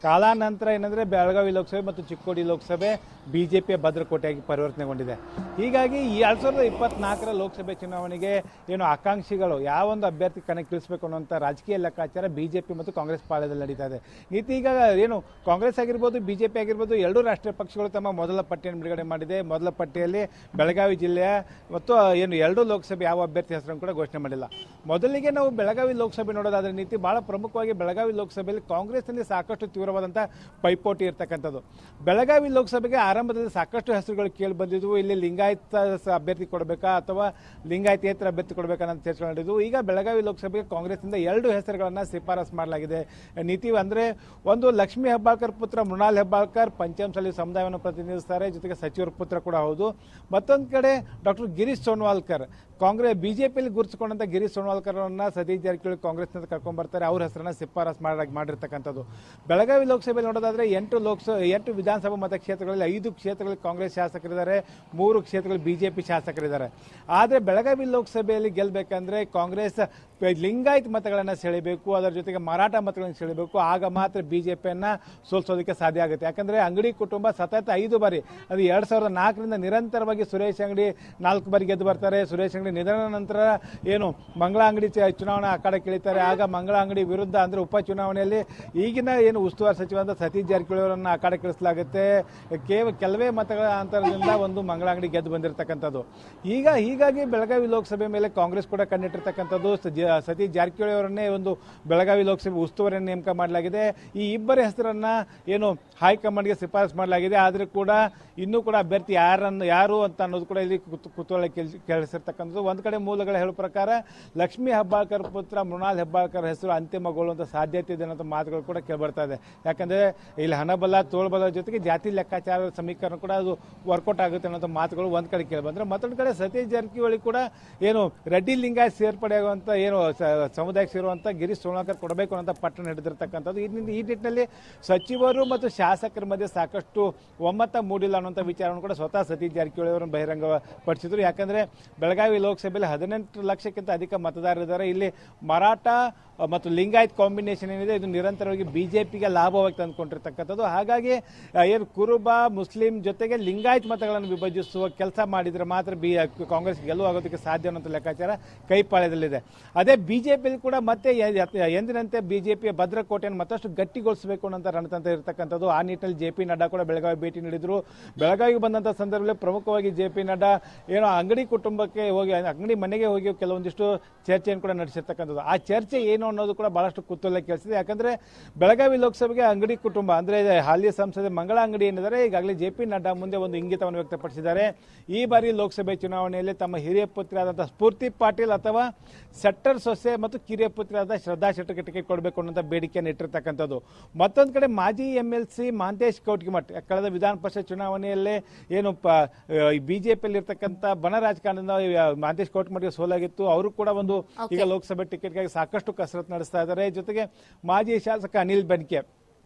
C: ಕಾಲಾನಂತರ ಏನಂದರೆ ಬೆಳಗಾವಿ ಲೋಕಸಭೆ ಮತ್ತು ಚಿಕ್ಕೋಡಿ ಲೋಕಸಭೆ ಬಿಜೆಪಿಯ ಭದ್ರಕೋಟೆಯಾಗಿ ಪರಿವರ್ತನೆಗೊಂಡಿದೆ. ಹೀಗಾಗಿ ಈ 2024ರ ಲೋಕಸಭೆ ಚುನಾವಣೆಗೆ ಏನು ಆಕಾಂಕ್ಷಿಗಳು ಯಾವೊಂದು ಅಭ್ಯರ್ಥಿ ಕಣಕ್ಕಿಳಿಸಬೇಕು ಅನ್ನುವಂಥ ರಾಜಕೀಯ ಲೆಕ್ಕಾಚಾರ ಬಿಜೆಪಿ ಮತ್ತು ಕಾಂಗ್ರೆಸ್ ಪಾಳ್ಯದಲ್ಲಿ ನಡೀತಾ ಇದೆ. ನೀತಿ ಈಗ ಏನು ಕಾಂಗ್ರೆಸ್ ಆಗಿರ್ಬೋದು, ಬಿಜೆಪಿ ಆಗಿರ್ಬೋದು, ಎರಡೂ ರಾಷ್ಟ್ರೀಯ ಪಕ್ಷಗಳು ತಮ್ಮ ಮೊದಲ ಪಟ್ಟಿಯನ್ನು ಬಿಡುಗಡೆ ಮಾಡಿದೆ. ಮೊದಲ ಪಟ್ಟಿಯಲ್ಲಿ ಬೆಳಗಾವಿ ಜಿಲ್ಲೆಯ ಮತ್ತು ಏನು ಎರಡೂ ಲೋಕಸಭೆ ಯಾವ ಅಭ್ಯರ್ಥಿ ಹೆಸರನ್ನು ಕೂಡ ಘೋಷಣೆ ಮಾಡಿಲ್ಲ. ಮೊದಲಿಗೆ ನಾವು ಬೆಳಗಾವಿ ಲೋಕಸಭೆ ನೋಡೋದಾದ್ರೆ ನೀತಿ ಬಹಳ ಪ್ರಮುಖವಾಗಿ ಬೆಳಗಾವಿ ಲೋಕಸಭೆಯಲ್ಲಿ ಕಾಂಗ್ರೆಸ್ನಲ್ಲಿ ಸಾಕಷ್ಟು ತೀವ್ರವಾದಂಥ ಪೈಪೋಟಿ ಇರ್ತಕ್ಕಂಥದ್ದು. ಬೆಳಗಾವಿ ಲೋಕಸಭೆಗೆ ಆರಂಭದಲ್ಲಿ ಸಾಕಷ್ಟು ಹೆಸರುಗಳು ಕೇಳಿ ಬಂದಿದ್ವು. ಇಲ್ಲಿ ಲಿಂಗಾಯತ ಅಭ್ಯರ್ಥಿ ಕೊಡಬೇಕಾ ಅಥವಾ ಲಿಂಗಾಯತೇತರ ಅಭ್ಯರ್ಥಿ ಕೊಡಬೇಕಾ ಅಂತ ಚರ್ಚೆ ನಡೆದಿದ್ವು. ಈಗ ಬೆಳಗಾವಿ ಲೋಕಸಭೆಗೆ ಕಾಂಗ್ರೆಸ್ನಿಂದ 2 ಹೆಸರುಗಳನ್ನು ಶಿಫಾರಸು ಮಾಡಲಾಗಿದೆ. ನೀತಿ ಅಂದರೆ ಒಂದು ಲಕ್ಷ್ಮೀ ಹೆಬ್ಬಾಳ್ಕರ್ ಪುತ್ರ ಮೃಣಾಲ್ ಹೆಬ್ಬಾಳ್ಕರ್ ಪಂಚಮಸಾಲಿ ಸಮುದಾಯವನ್ನು ಪ್ರತಿನಿಧಿಸ್ತಾರೆ, ಜೊತೆಗೆ ಸಚಿವರ ಪುತ್ರ ಕೂಡ ಹೌದು. ಮತ್ತೊಂದು ಕಡೆ ಡಾಕ್ಟರ್ ಗಿರೀಶ್ ಸೋನ್ವಾಲ್ಕರ್ ಬಿಜೆಪಿಯಲ್ಲಿ ಗುರುತಿಸಿಕೊಂಡಂಥ ಗಿರೀಶ್ ಸೋನ್ವಾಲ್ಕರ್ ಅವರನ್ನ ಸತೀಶ್ ಜಾರಕಿಹೊಳಿ ಕಾಂಗ್ರೆಸ್ನಿಂದ ಕರ್ಕೊಂಡ್ ಬರ್ತಾರೆ. ಅವ್ರ ಹೆಸರನ್ನ ಶಿಫಾರಸು ಮಾಡಿರ್ತಕ್ಕಂಥದ್ದು. ಬೆಳಗಾವಿ ಲೋಕಸಭೆಯಲ್ಲಿ ನೋಡೋದಾದ್ರೆ 8 ವಿಧಾನಸಭಾ ಮತಕ್ಷೇತ್ರಗಳಲ್ಲಿ 5 ಕ್ಷೇತ್ರಗಳಲ್ಲಿ ಕಾಂಗ್ರೆಸ್ ಶಾಸಕರಿದ್ದಾರೆ, 3 ಕ್ಷೇತ್ರಗಳಲ್ಲಿ ಬಿಜೆಪಿ ಶಾಸಕರಿದ್ದಾರೆ. ಆದರೆ ಬೆಳಗಾವಿ ಲೋಕಸಭೆಯಲ್ಲಿ ಗೆಲ್ಲಬೇಕಂದ್ರೆ ಕಾಂಗ್ರೆಸ್ ಲಿಂಗಾಯತ್ ಮತಗಳನ್ನು ಸೆಳೆಯಬೇಕು, ಅದರ ಜೊತೆಗೆ ಮರಾಠ ಮತಗಳನ್ನು ಸೆಳೆಯಬೇಕು. ಆಗ ಮಾತ್ರ ಬಿಜೆಪಿಯನ್ನು ಸೋಲಿಸೋದಕ್ಕೆ ಸಾಧ್ಯ ಆಗುತ್ತೆ. ಯಾಕಂದರೆ ಅಂಗಡಿ ಕುಟುಂಬ ಸತತ 5 ಬಾರಿ, ಅದು 2004ರಿಂದ ನಿರಂತರವಾಗಿ ಸುರೇಶ್ ಅಂಗಡಿ 4 ಬಾರಿ ಗೆದ್ದು ಬರ್ತಾರೆ. ಸುರೇಶ್ ಅಂಗಡಿ ನಿಧನ ನಂತರ ಏನು ಮಂಗಳ ಅಂಗಡಿ ಚುನಾವಣಾ ಅಖಾಡಕ್ಕೆ ಇಳಿತಾರೆ. ಆಗ ಮಂಗಳ ಅಂಗಡಿ ವಿರುದ್ಧ ಅಂದರೆ ಉಪಚುನಾವಣೆಯಲ್ಲಿ ಈಗಿನ ಏನು ಉಸ್ತುವಾರಿ ಸಚಿವರಾದ ಸತೀಶ್ ಜಾರಕಿಹೊಳಿ ಅವರನ್ನು ಅಖಾಡಕ್ಕೆ ಇಳಿಸಲಾಗುತ್ತೆ. ಕೆಲವೇ ಮತಗಳ ಅಂತರದಿಂದ ಒಂದು ಮಂಗಳ ಅಂಗಡಿ ಗೆದ್ದು ಬಂದಿರತಕ್ಕಂಥದ್ದು. ಹೀಗಾಗಿ ಬೆಳಗಾವಿ ಲೋಕಸಭೆ ಮೇಲೆ ಕಾಂಗ್ರೆಸ್ ಕೂಡ ಕಣ್ಣಿಟ್ಟಿರ್ತಕ್ಕಂಥದ್ದು. ಸತೀಶ್ ಜಾರಕಿಹೊಳಿ ಅವರನ್ನೇ ಒಂದು ಬೆಳಗಾವಿ ಲೋಕಸಭೆ ಉಸ್ತುವಾರಿಯನ್ನು ನೇಮಕ ಮಾಡಲಾಗಿದೆ. ಈ ಇಬ್ಬರ ಹೆಸರನ್ನ ಏನು ಹೈಕಮಾಂಡ್ಗೆ ಶಿಫಾರಸು ಮಾಡಲಾಗಿದೆ. ಆದರೆ ಕೂಡ ಇನ್ನೂ ಕೂಡ ಅಭ್ಯರ್ಥಿ ಯಾರು ಅಂತ ಅನ್ನೋದು ಕೂಡ ಇಲ್ಲಿ ಕುತೂಹಲ ಕೇಳಿಸಿರ್ತಕ್ಕಂಥದ್ದು. ಒಂದು ಕಡೆ ಮೂಲಗಳ ಹೇಳೋ ಪ್ರಕಾರ ಲಕ್ಷ್ಮೀ ಹೆಬ್ಬಾಳ್ಕರ್ ಪುತ್ರ ಮೃಣಾಲ್ ಹೆಬ್ಬಾಳ್ಕರ್ ಹೆಸರು ಅಂತಿಮಗೊಳ್ಳುವಂಥ ಸಾಧ್ಯತೆ ಇದೆ ಅನ್ನೋ ಮಾತುಗಳು ಕೂಡ ಕೇಳಿಬರ್ತಾ ಇದೆ. ಯಾಕಂದರೆ ಇಲ್ಲಿ ಹಣಬಲ ತೋಳ್ಬಲ ಜೊತೆಗೆ ಜಾತಿ ಲೆಕ್ಕಾಚಾರ ಸಮೀಕರಣ ಕೂಡ ಅದು ವರ್ಕೌಟ್ ಆಗುತ್ತೆ ಅನ್ನೋ ಮಾತುಗಳು ಒಂದು ಕಡೆ ಕೇಳಿಬಂದ್ರೆ, ಮತ್ತೊಂದು ಕಡೆ ಸತೀಶ್ ಜಾರಕಿಹೊಳಿ ಕೂಡ ಏನು ರೆಡ್ಡಿ ಲಿಂಗಾಯತ್ ಸೇರ್ಪಡೆ ಆಗುವಂಥ ಏನು ಸಮುದಾಯಕ್ಕೆ ಸೇರುವಂಥ ಗಿರೀಶ್ ಸೋನ್ವಾಲ್ಕರ್ ಕೊಡಬೇಕು ಅನ್ನೋ ಪಟ್ಟಣ ಹಿಡಿದಿರ್ತಕ್ಕಂಥದ್ದು. ಈ ನಿಟ್ಟಿನಲ್ಲಿ ಸಚಿವರು ಮತ್ತು ಶಾಸಕರ ಮಧ್ಯೆ ಸಾಕಷ್ಟು ಒಮ್ಮತ ಮೂಡಿಲ್ಲ ಅನ್ನುವಂಥ ವಿಚಾರವನ್ನು ಕೂಡ ಸ್ವತಃ ಸತೀಶ್ ಜಾರಕಿಹೊಳಿ ಅವರನ್ನು ಬಹಿರಂಗಪಡಿಸಿದ್ರು. ಯಾಕಂದರೆ ಬೆಳಗಾವಿ ಲೋಕಸಭೆಯಲ್ಲಿ 18 ಲಕ್ಷಕ್ಕಿಂತ ಅಧಿಕ ಮತದಾರರಿದ್ದಾರೆ. ಇಲ್ಲಿ ಮರಾಠ ಮತ್ತು ಲಿಂಗಾಯತ್ ಕಾಂಬಿನೇಷನ್ ಏನಿದೆ ಇದು ನಿರಂತರವಾಗಿ ಬಿಜೆಪಿಗೆ ಲಾಭವಾಗಿ ತಂದುಕೊಂಡಿರ್ತಕ್ಕಂಥದ್ದು. ಹಾಗಾಗಿ ಏನು ಕುರುಬ ಮುಸ್ಲಿಂ ಜೊತೆಗೆ ಲಿಂಗಾಯತ್ ಮತಗಳನ್ನು ವಿಭಜಿಸುವ ಕೆಲಸ ಮಾಡಿದರೆ ಮಾತ್ರ ಕಾಂಗ್ರೆಸ್ ಗೆಲುವಾಗೋದಕ್ಕೆ ಸಾಧ್ಯ ಅನ್ನೋ ಲೆಕ್ಕಾಚಾರ ಕೈಪಾಳ್ಯದಲ್ಲಿದೆ. ಅದೇ ಬಿಜೆಪಿಯಲ್ಲಿ ಕೂಡ ಮತ್ತೆ ಎಂದಿನಂತೆ ಬಿಜೆಪಿಯ ಭದ್ರಕೋಟೆಯನ್ನು ಮತ್ತಷ್ಟು ಗಟ್ಟಿಗೊಳಿಸಬೇಕು ಅನ್ನೋ ರಣತಂತ್ರ ಇರತಕ್ಕಂಥದ್ದು. ಆ ನಿಟ್ಟಿನಲ್ಲಿ ಜೆ ಪಿ ನಡ್ಡಾ ಕೂಡ ಬೆಳಗಾವಿ ಭೇಟಿ ನೀಡಿದ್ರು. ಬೆಳಗಾವಿಗೆ ಬಂದಂಥ ಸಂದರ್ಭದಲ್ಲಿ ಪ್ರಮುಖವಾಗಿ ಜೆ ಪಿ ನಡ್ಡಾ ಏನೋ ಅಂಗಡಿ ಕುಟುಂಬಕ್ಕೆ ಹೋಗಿ ಅಂಗಡಿ ಮನೆಗೆ ಹೋಗಿ ಕೆಲವೊಂದಿಷ್ಟು ಚರ್ಚೆಯನ್ನು ಕೂಡ ನಡೆಸಿರ್ತಕ್ಕಂಥದ್ದು. ಆ ಚರ್ಚೆ ಏನು ಅನ್ನೋದು ಕೂಡ ಬಹಳಷ್ಟು ಕುತೂಹಲ ಕೇಳಿಸಿದೆ. ಯಾಕಂದ್ರೆ ಬೆಳಗಾವಿ ಲೋಕಸಭೆಗೆ ಅಂಗಡಿ ಕುಟುಂಬ ಅಂದ್ರೆ ಹಾಲಿ ಸಂಸದೆ ಮಂಗಳ ಅಂಗಡಿ ಏನಿದ್ದಾರೆ ಈಗಾಗಲೇ ಜೆ ಪಿ ನಡ್ಡಾ ಮುಂದೆ ಒಂದು ಇಂಗಿತವನ್ನು ವ್ಯಕ್ತಪಡಿಸಿದ್ದಾರೆ. ಈ ಬಾರಿ ಲೋಕಸಭೆ ಚುನಾವಣೆಯಲ್ಲಿ ತಮ್ಮ ಹಿರಿಯ ಪುತ್ರಿಯಾದಂತಹ ಸ್ಫೂರ್ತಿ ಪಾಟೀಲ್ ಅಥವಾ ಶೆಟ್ಟರ್ ಸೊಸೆ ಮತ್ತು ಕಿರಿಯ ಪುತ್ರಿಯಾದ ಶ್ರದ್ಧಾ ಶೆಟ್ಟರ್ಗೆ ಟಿಕೆಟ್ ಕೊಡಬೇಕು ಅನ್ನೋ ಬೇಡಿಕೆಯನ್ನು ಇಟ್ಟಿರ್ತಕ್ಕಂಥದ್ದು. ಮತ್ತೊಂದು ಕಡೆ ಮಾಜಿ MLC ಮಾಂತೇಶ್ ಕೌಟ್ಗಿಮಠ್ ಕಳೆದ ವಿಧಾನ ಪರಿಷತ್ ಚುನಾವಣೆಯಲ್ಲೇ ಏನು ಬಿಜೆಪಿಯಲ್ಲಿ ಇರ್ತಕ್ಕಂಥ ಬಣ ರಾಜಕಾರಣದಿಂದ ಮಾಂತೇಶ್ ಕೌಟ್ಗಿಮಠ್ಗೆ ಸೋಲಾಗಿತ್ತು. ಅವರು ಕೂಡ ಒಂದು ಈಗ ಲೋಕಸಭೆ ಟಿಕೆಟ್ಗಾಗಿ ಸಾಕಷ್ಟು ಕಸರತ್ತು ನಡೆಸ್ತಾ ಇದ್ದಾರೆ. ಜೊತೆಗೆ ಮಾಜಿ ಶಾಸಕ ಅನಿಲ್ ಬೆನ್ಕೆ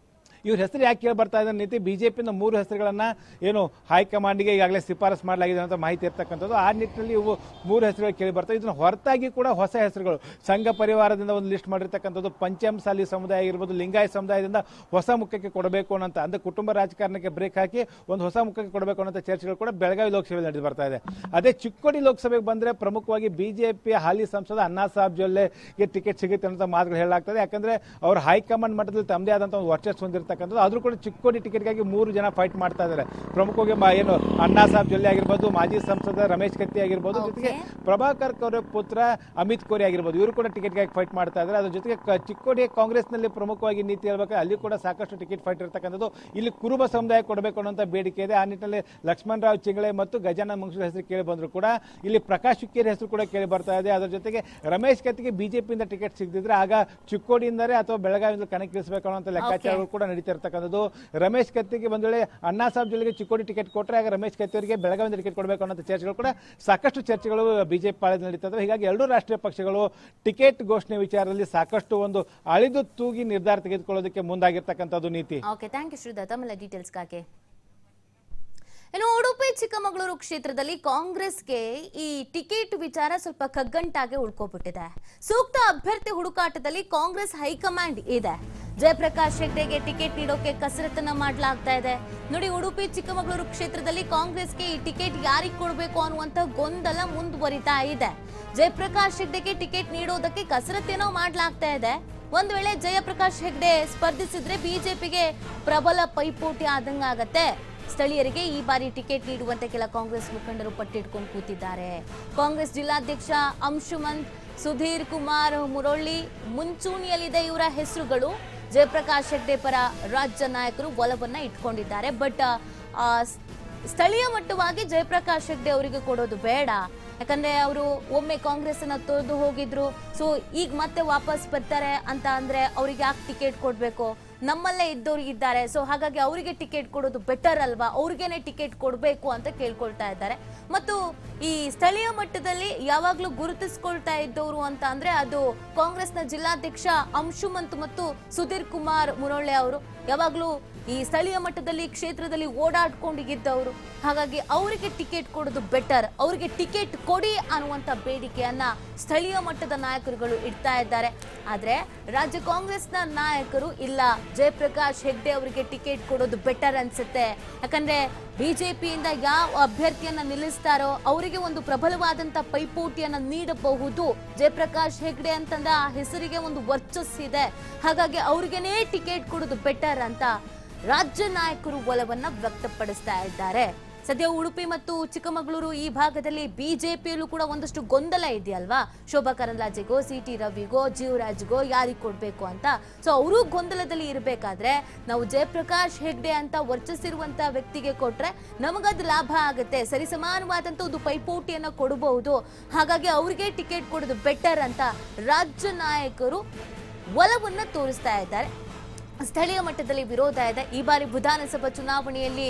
C: ಇವ್ರ ಹೆಸರು ಯಾಕೆ ಕೇಳಿ ಬರ್ತಾ ಇದೆ ನೀತಿ ಬಿಜೆಪಿಯಿಂದ 3 ಹೆಸರುಗಳನ್ನ ಏನು ಹೈಕಮಾಂಡ್ಗೆ ಈಗಾಗಲೇ ಶಿಫಾರಸು ಮಾಡಲಾಗಿದೆ ಅಂತ ಮಾಹಿತಿ ಇರ್ತಕ್ಕಂಥದ್ದು. ಆ ನಿಟ್ಟಿನಲ್ಲಿ ಇವು 3 ಹೆಸರುಗಳು ಕೇಳಿ ಬರ್ತಾ ಇದನ್ನ ಹೊರತಾಗಿ ಕೂಡ ಹೊಸ ಹೆಸರುಗಳು ಸಂಘ ಪರಿವಾರದಿಂದ ಒಂದು ಲಿಸ್ಟ್ ಮಾಡಿರ್ತಕ್ಕಂಥದ್ದು. ಪಂಚಮಸಾಲಿ ಸಮುದಾಯ ಆಗಿರ್ಬೋದು, ಲಿಂಗಾಯತ್ ಸಮುದಾಯದಿಂದ ಹೊಸ ಮುಖಕ್ಕೆ ಕೊಡಬೇಕು ಅನ್ನೋ ಅಂದ್ರೆ ಕುಟುಂಬ ರಾಜಕಾರಣಕ್ಕೆ ಬ್ರೇಕ್ ಹಾಕಿ ಒಂದು ಹೊಸ ಮುಖಕ್ಕೆ ಕೊಡಬೇಕು ಅನ್ನೋ ಚರ್ಚೆಗಳು ಕೂಡ ಬೆಳಗಾವಿ ಲೋಕಸಭೆಯಲ್ಲಿ ನಡೆದು ಬರ್ತಾ ಇದೆ. ಅದೇ ಚಿಕ್ಕೋಡಿ ಲೋಕಸಭೆಗೆ ಬಂದ್ರೆ ಪ್ರಮುಖವಾಗಿ ಬಿಜೆಪಿಯ ಹಾಲಿ ಸಂಸದ ಅಣ್ಣಾ ಸಾಹೇಬ್ ಜೊಲ್ಲೆಗೆ ಟಿಕೆಟ್ ಸಿಗುತ್ತೆ ಅನ್ನೋ ಮಾತುಗಳು ಹೇಳಲಾಗ್ತದೆ. ಯಾಕಂದ್ರೆ ಅವರು ಹೈಕಮಾಂಡ್ ಮಟ್ಟದಲ್ಲಿ ತಮ್ಮದೇ ಆದಂತಹ ಒಂದು ವರ್ಚಸ್ಸು ಹೊಂದಿರ್ತಕ್ಕಂಥದ್ದು. ಆದ್ರೂ ಕೂಡ ಚಿಕ್ಕೋಡಿ ಟಿಕೆಟ್ಗಾಗಿ 3 ಜನ ಫೈಟ್ ಮಾಡ್ತಾ ಇದ್ದಾರೆ. ಪ್ರಮುಖವಾಗಿ ಏನು ಅಣ್ಣಾ ಸಾಹೇಬ್ ಜೊಲ್ಲೆ ಆಗಿರ್ಬೋದು, ಮಾಜಿ ಸಂಸದ ರಮೇಶ್ ಕತ್ತಿ ಆಗಿರ್ಬೋದು, ಜೊತೆಗೆ ಪ್ರಭಾಕರ್ ಅವರ ಪುತ್ರ ಅಮಿತ್ ಕೋರಿ ಆಗಿರ್ಬೋದು, ಇವರು ಕೂಡ ಟಿಕೆಟ್ಗಾಗಿ ಫೈಟ್ ಮಾಡ್ತಾ ಇದ್ದಾರೆ. ಅದ್ರ ಜೊತೆಗೆ ಚಿಕ್ಕೋಡಿ ಕಾಂಗ್ರೆಸ್ನಲ್ಲಿ ಪ್ರಮುಖವಾಗಿ ನೀತಿ ಹೇಳ್ಬೇಕು, ಅಲ್ಲಿ ಕೂಡ ಸಾಕಷ್ಟು ಟಿಕೆಟ್ ಫೈಟ್ ಇರ್ತಕ್ಕಂಥದ್ದು. ಇಲ್ಲಿ ಕುರುಬ ಸಮುದಾಯ ಕೊಡಬೇಕು ಅನ್ನೋ ಬೇಡಿಕೆ ಇದೆ. ಆ ನಿಟ್ಟಿನಲ್ಲಿ ಲಕ್ಷ್ಮಣರಾವ್ ಚಿಂಗಳೆ ಮತ್ತು ಗಜಾನನ ಮಂಗಸೂರ್ ಹೆಸರು ಕೇಳಿ ಬಂದ್ರು ಕೂಡ ಇಲ್ಲಿ ಪ್ರಕಾಶ್ ಹುಕ್ಕೇರಿ ಹೆಸರು ಕೂಡ ಕೇಳಿ ಬರ್ತಾ ಇದೆ. ಅದರ ಜೊತೆಗೆ ರಮೇಶ್ ಕತ್ತಿಗೆ ಬಿಜೆಪಿಯಿಂದ ಟಿಕೆಟ್ ಸಿಗದಿದ್ರೆ ಆಗ ಚಿಕ್ಕೋಡಿಯಿಂದಲೇ ಅಥವಾ ಬೆಳಗಾವಿಯಿಂದ ಕಣಕ್ಕಿಳಿಸಬೇಕು ಅನ್ನೋ ಲೆಕ್ಕಾಚಾರಗಳು ಕೂಡ ನಡೀತಾ ಇರ್ತಕ್ಕಂಥದ್ದು. ರಮೇಶ್ ಕತ್ತಿಗೆ ಬಂದ ವೇಳೆ ಅಣ್ಣಾ ಸಾಹೇಬ್ ಜೊಲ್ಲೆಗೆ ಚಿಕ್ಕೋಡಿ ಟಿಕೆಟ್ ಕೊಟ್ಟರೆ ಆಗ ರಮೇಶ್ ಕತ್ತಿ ಅವರಿಗೆ ಬೆಳಗಾವಿಯಿಂದ ಟಿಕೆಟ್ ಕೊಡಬೇಕು ಅನ್ನೋ ಚರ್ಚೆಗಳು ಕೂಡ ಸಾಕಷ್ಟು ಚರ್ಚೆಗಳು ಬಿಜೆಪಿ ಪಾಳ್ಯದಲ್ಲಿ ನಡೀತಾ ಇದ್ದಾವೆ. ಹೀಗಾಗಿ 2 ರಾಷ್ಟ್ರೀಯ ಪಕ್ಷಗಳು ಟಿಕೆಟ್ ಘೋಷಣೆ ವಿಚಾರದಲ್ಲಿ ಸಾಕಷ್ಟು ಒಂದು ಅಳಿದು ತೂಗಿ ನಿರ್ಧಾರ ತೆಗೆದುಕೊಳ್ಳೋದಕ್ಕೆ ಮುಂದಾಗಿರ್ತಕ್ಕಂಥದ್ದು ನೀತಿ.
A: ಓಕೆ, ಥ್ಯಾಂಕ್ ಯು ಶ್ರೀಧರ್ ತಮ್ಮ ಡೀಟೇಲ್ಸ್ಗಾಗಿ. ಇನ್ನು ಉಡುಪಿ ಚಿಕ್ಕಮಗಳೂರು ಕ್ಷೇತ್ರದಲ್ಲಿ ಕಾಂಗ್ರೆಸ್ಗೆ ಈ ಟಿಕೆಟ್ ವಿಚಾರ ಸ್ವಲ್ಪ ಕಗ್ಗಂಟಾಗೆ ಉಳ್ಕೊಬಿಟ್ಟಿದೆ. ಸೂಕ್ತ ಅಭ್ಯರ್ಥಿ ಹುಡುಕಾಟದಲ್ಲಿ ಕಾಂಗ್ರೆಸ್ ಹೈಕಮಾಂಡ್ ಇದೆ. ಜಯಪ್ರಕಾಶ್ ಹೆಗ್ಡೆಗೆ ಟಿಕೆಟ್ ನೀಡೋಕೆ ಕಸರತ್ತನ್ನ ಮಾಡಲಾಗ್ತಾ ಇದೆ. ನೋಡಿ, ಉಡುಪಿ ಚಿಕ್ಕಮಗಳೂರು ಕ್ಷೇತ್ರದಲ್ಲಿ ಕಾಂಗ್ರೆಸ್ಗೆ ಈ ಟಿಕೆಟ್ ಯಾರಿಗೆ ಕೊಡಬೇಕು ಅನ್ನುವಂತ ಗೊಂದಲ ಮುಂದುವರಿತಾ ಇದೆ. ಜಯಪ್ರಕಾಶ್ ಹೆಗ್ಡೆಗೆ ಟಿಕೆಟ್ ನೀಡೋದಕ್ಕೆ ಕಸರತ್ತೇನೋ ಮಾಡಲಾಗ್ತಾ ಇದೆ. ಒಂದ್ ವೇಳೆ ಜಯಪ್ರಕಾಶ್ ಹೆಗ್ಡೆ ಸ್ಪರ್ಧಿಸಿದ್ರೆ ಬಿಜೆಪಿಗೆ ಪ್ರಬಲ ಪೈಪೋಟಿ ಆದಂಗಾಗತ್ತೆ. ಸ್ಥಳೀಯರಿಗೆ ಈ ಬಾರಿ ಟಿಕೆಟ್ ನೀಡುವಂತೆ ಕೆಲ ಕಾಂಗ್ರೆಸ್ ಮುಖಂಡರು ಪಟ್ಟಿಟ್ಕೊಂಡು ಕೂತಿದ್ದಾರೆ. ಕಾಂಗ್ರೆಸ್ ಜಿಲ್ಲಾಧ್ಯಕ್ಷ ಅಂಶುಮಂತ್, ಸುಧೀರ್ ಕುಮಾರ್ ಮುರೊಳ್ಳಿ ಮುಂಚೂಣಿಯಲ್ಲಿದೆ ಇವರ ಹೆಸರುಗಳು. ಜಯಪ್ರಕಾಶ್ ಹೆಗ್ಡೆ ಪರ ರಾಜ್ಯ ನಾಯಕರು ಒಲವನ್ನ ಇಟ್ಕೊಂಡಿದ್ದಾರೆ. ಬಟ್ ಸ್ಥಳೀಯ ಮಟ್ಟವಾಗಿ ಜಯಪ್ರಕಾಶ್ ಹೆಗ್ಡೆ ಅವರಿಗೆ ಕೊಡೋದು ಬೇಡ, ಯಾಕಂದ್ರೆ ಅವರು ಒಮ್ಮೆ ಕಾಂಗ್ರೆಸ್ ಅನ್ನ ತೊರೆದು ಹೋಗಿದ್ರು. ಸೊ ಈಗ ಮತ್ತೆ ವಾಪಸ್ ಬರ್ತಾರೆ ಅಂತ ಅಂದ್ರೆ ಅವ್ರಿಗೆ ಯಾಕೆ ಟಿಕೆಟ್ ಕೊಡ್ಬೇಕು? ನಮ್ಮಲ್ಲೇ ಇದ್ದವ್ರಿಗೆ ಇದ್ದಾರೆ. ಸೊ ಹಾಗಾಗಿ ಅವರಿಗೆ ಟಿಕೆಟ್ ಕೊಡೋದು ಬೆಟರ್ ಅಲ್ವಾ, ಅವ್ರಿಗೇನೆ ಟಿಕೆಟ್ ಕೊಡಬೇಕು ಅಂತ ಕೇಳ್ಕೊಳ್ತಾ ಇದ್ದಾರೆ. ಮತ್ತು ಈ ಸ್ಥಳೀಯ ಮಟ್ಟದಲ್ಲಿ ಯಾವಾಗ್ಲೂ ಗುರುತಿಸ್ಕೊಳ್ತಾ ಇದ್ದವರು ಅಂತ ಅಂದ್ರೆ ಅದು ಕಾಂಗ್ರೆಸ್ನ ಜಿಲ್ಲಾಧ್ಯಕ್ಷ ಅಂಶುಮಂತ್ ಮತ್ತು ಸುಧೀರ್ ಕುಮಾರ್ ಮುರೊಳ್ಳೆ ಅವರು. ಯಾವಾಗ್ಲೂ ಈ ಸ್ಥಳೀಯ ಮಟ್ಟದಲ್ಲಿ ಕ್ಷೇತ್ರದಲ್ಲಿ ಓಡಾಡ್ಕೊಂಡಿದ್ದವರು. ಹಾಗಾಗಿ ಅವರಿಗೆ ಟಿಕೆಟ್ ಕೊಡೋದು ಬೆಟರ್, ಅವರಿಗೆ ಟಿಕೆಟ್ ಕೊಡಿ ಅನ್ನುವಂತ ಬೇಡಿಕೆಯನ್ನ ಸ್ಥಳೀಯ ಮಟ್ಟದ ನಾಯಕರುಗಳು ಇಡ್ತಾ ಇದ್ದಾರೆ. ಆದ್ರೆ ರಾಜ್ಯ ಕಾಂಗ್ರೆಸ್ನ ನಾಯಕರು ಇಲ್ಲ, ಜಯಪ್ರಕಾಶ್ ಹೆಗ್ಡೆ ಅವರಿಗೆ ಟಿಕೆಟ್ ಕೊಡೋದು ಬೆಟರ್ ಅನ್ಸುತ್ತೆ. ಯಾಕಂದ್ರೆ ಬಿಜೆಪಿಯಿಂದ ಯಾವ ಅಭ್ಯರ್ಥಿಯನ್ನ ನಿಲ್ಲಿಸ್ತಾರೋ ಅವರಿಗೆ ಒಂದು ಪ್ರಬಲವಾದಂತ ಪೈಪೋಟಿಯನ್ನ ನೀಡಬಹುದು. ಜಯಪ್ರಕಾಶ್ ಹೆಗ್ಡೆ ಅಂತಂದ್ರೆ ಆ ಹೆಸರಿಗೆ ಒಂದು ವರ್ಚಸ್ಸಿದೆ. ಹಾಗಾಗಿ ಅವ್ರಿಗೇನೇ ಟಿಕೆಟ್ ಕೊಡೋದು ಬೆಟರ್ ಅಂತ ರಾಜ್ಯ ನಾಯಕರು ಒಲವನ್ನ ವ್ಯಕ್ತಪಡಿಸ್ತಾ ಇದ್ದಾರೆ. ಸದ್ಯ ಉಡುಪಿ ಮತ್ತು ಚಿಕ್ಕಮಗಳೂರು ಈ ಭಾಗದಲ್ಲಿ ಬಿಜೆಪಿಯಲ್ಲೂ ಕೂಡ ಒಂದಷ್ಟು ಗೊಂದಲ ಇದೆಯಲ್ವಾ. ಶೋಭಾ ಕರಂದ್ಲಾಜೆಗೋ, ಸಿಟಿ ರವಿಗೋ, ಜೀವರಾಜ್ಗೋ ಯಾರಿಗೆ ಕೊಡ್ಬೇಕು ಅಂತ. ಸೊ ಅವರು ಗೊಂದಲದಲ್ಲಿ ಇರಬೇಕಾದ್ರೆ ನಾವು ಜಯಪ್ರಕಾಶ್ ಹೆಗ್ಡೆ ಅಂತ ವರ್ಚಸ್ಸಿರುವಂತ ವ್ಯಕ್ತಿಗೆ ಕೊಟ್ರೆ ನಮಗದು ಲಾಭ ಆಗುತ್ತೆ, ಸರಿಸಮಾನವಾದಂತ ಒಂದು ಪೈಪೋಟಿಯನ್ನ ಕೊಡಬಹುದು. ಹಾಗಾಗಿ ಅವ್ರಿಗೆ ಟಿಕೆಟ್ ಕೊಡೋದು ಬೆಟರ್ ಅಂತ ರಾಜ್ಯ ನಾಯಕರು ಒಲವನ್ನ ತೋರಿಸ್ತಾ ಇದ್ದಾರೆ. ಸ್ಥಳೀಯ ಮಟ್ಟದಲ್ಲಿ ವಿರೋಧ ಇದೆ. ಈ ಬಾರಿ ವಿಧಾನಸಭಾ ಚುನಾವಣೆಯಲ್ಲಿ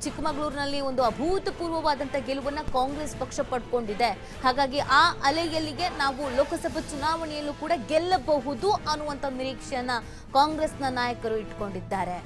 A: ಚಿಕ್ಕಮಗಳೂರಿನಲ್ಲಿ ಒಂದು ಅಭೂತಪೂರ್ವವಾದಂಥ ಗೆಲುವನ್ನ ಕಾಂಗ್ರೆಸ್ ಪಕ್ಷ ಪಡ್ಕೊಂಡಿದೆ. ಹಾಗಾಗಿ ಆ ಅಲೆಯಲ್ಲಿಗೆ ನಾವು ಲೋಕಸಭಾ ಚುನಾವಣೆಯಲ್ಲೂ ಕೂಡ ಗೆಲ್ಲಬಹುದು ಅನ್ನುವಂಥ ನಿರೀಕ್ಷೆಯನ್ನ ಕಾಂಗ್ರೆಸ್ನ ನಾಯಕರು ಇಟ್ಕೊಂಡಿದ್ದಾರೆ.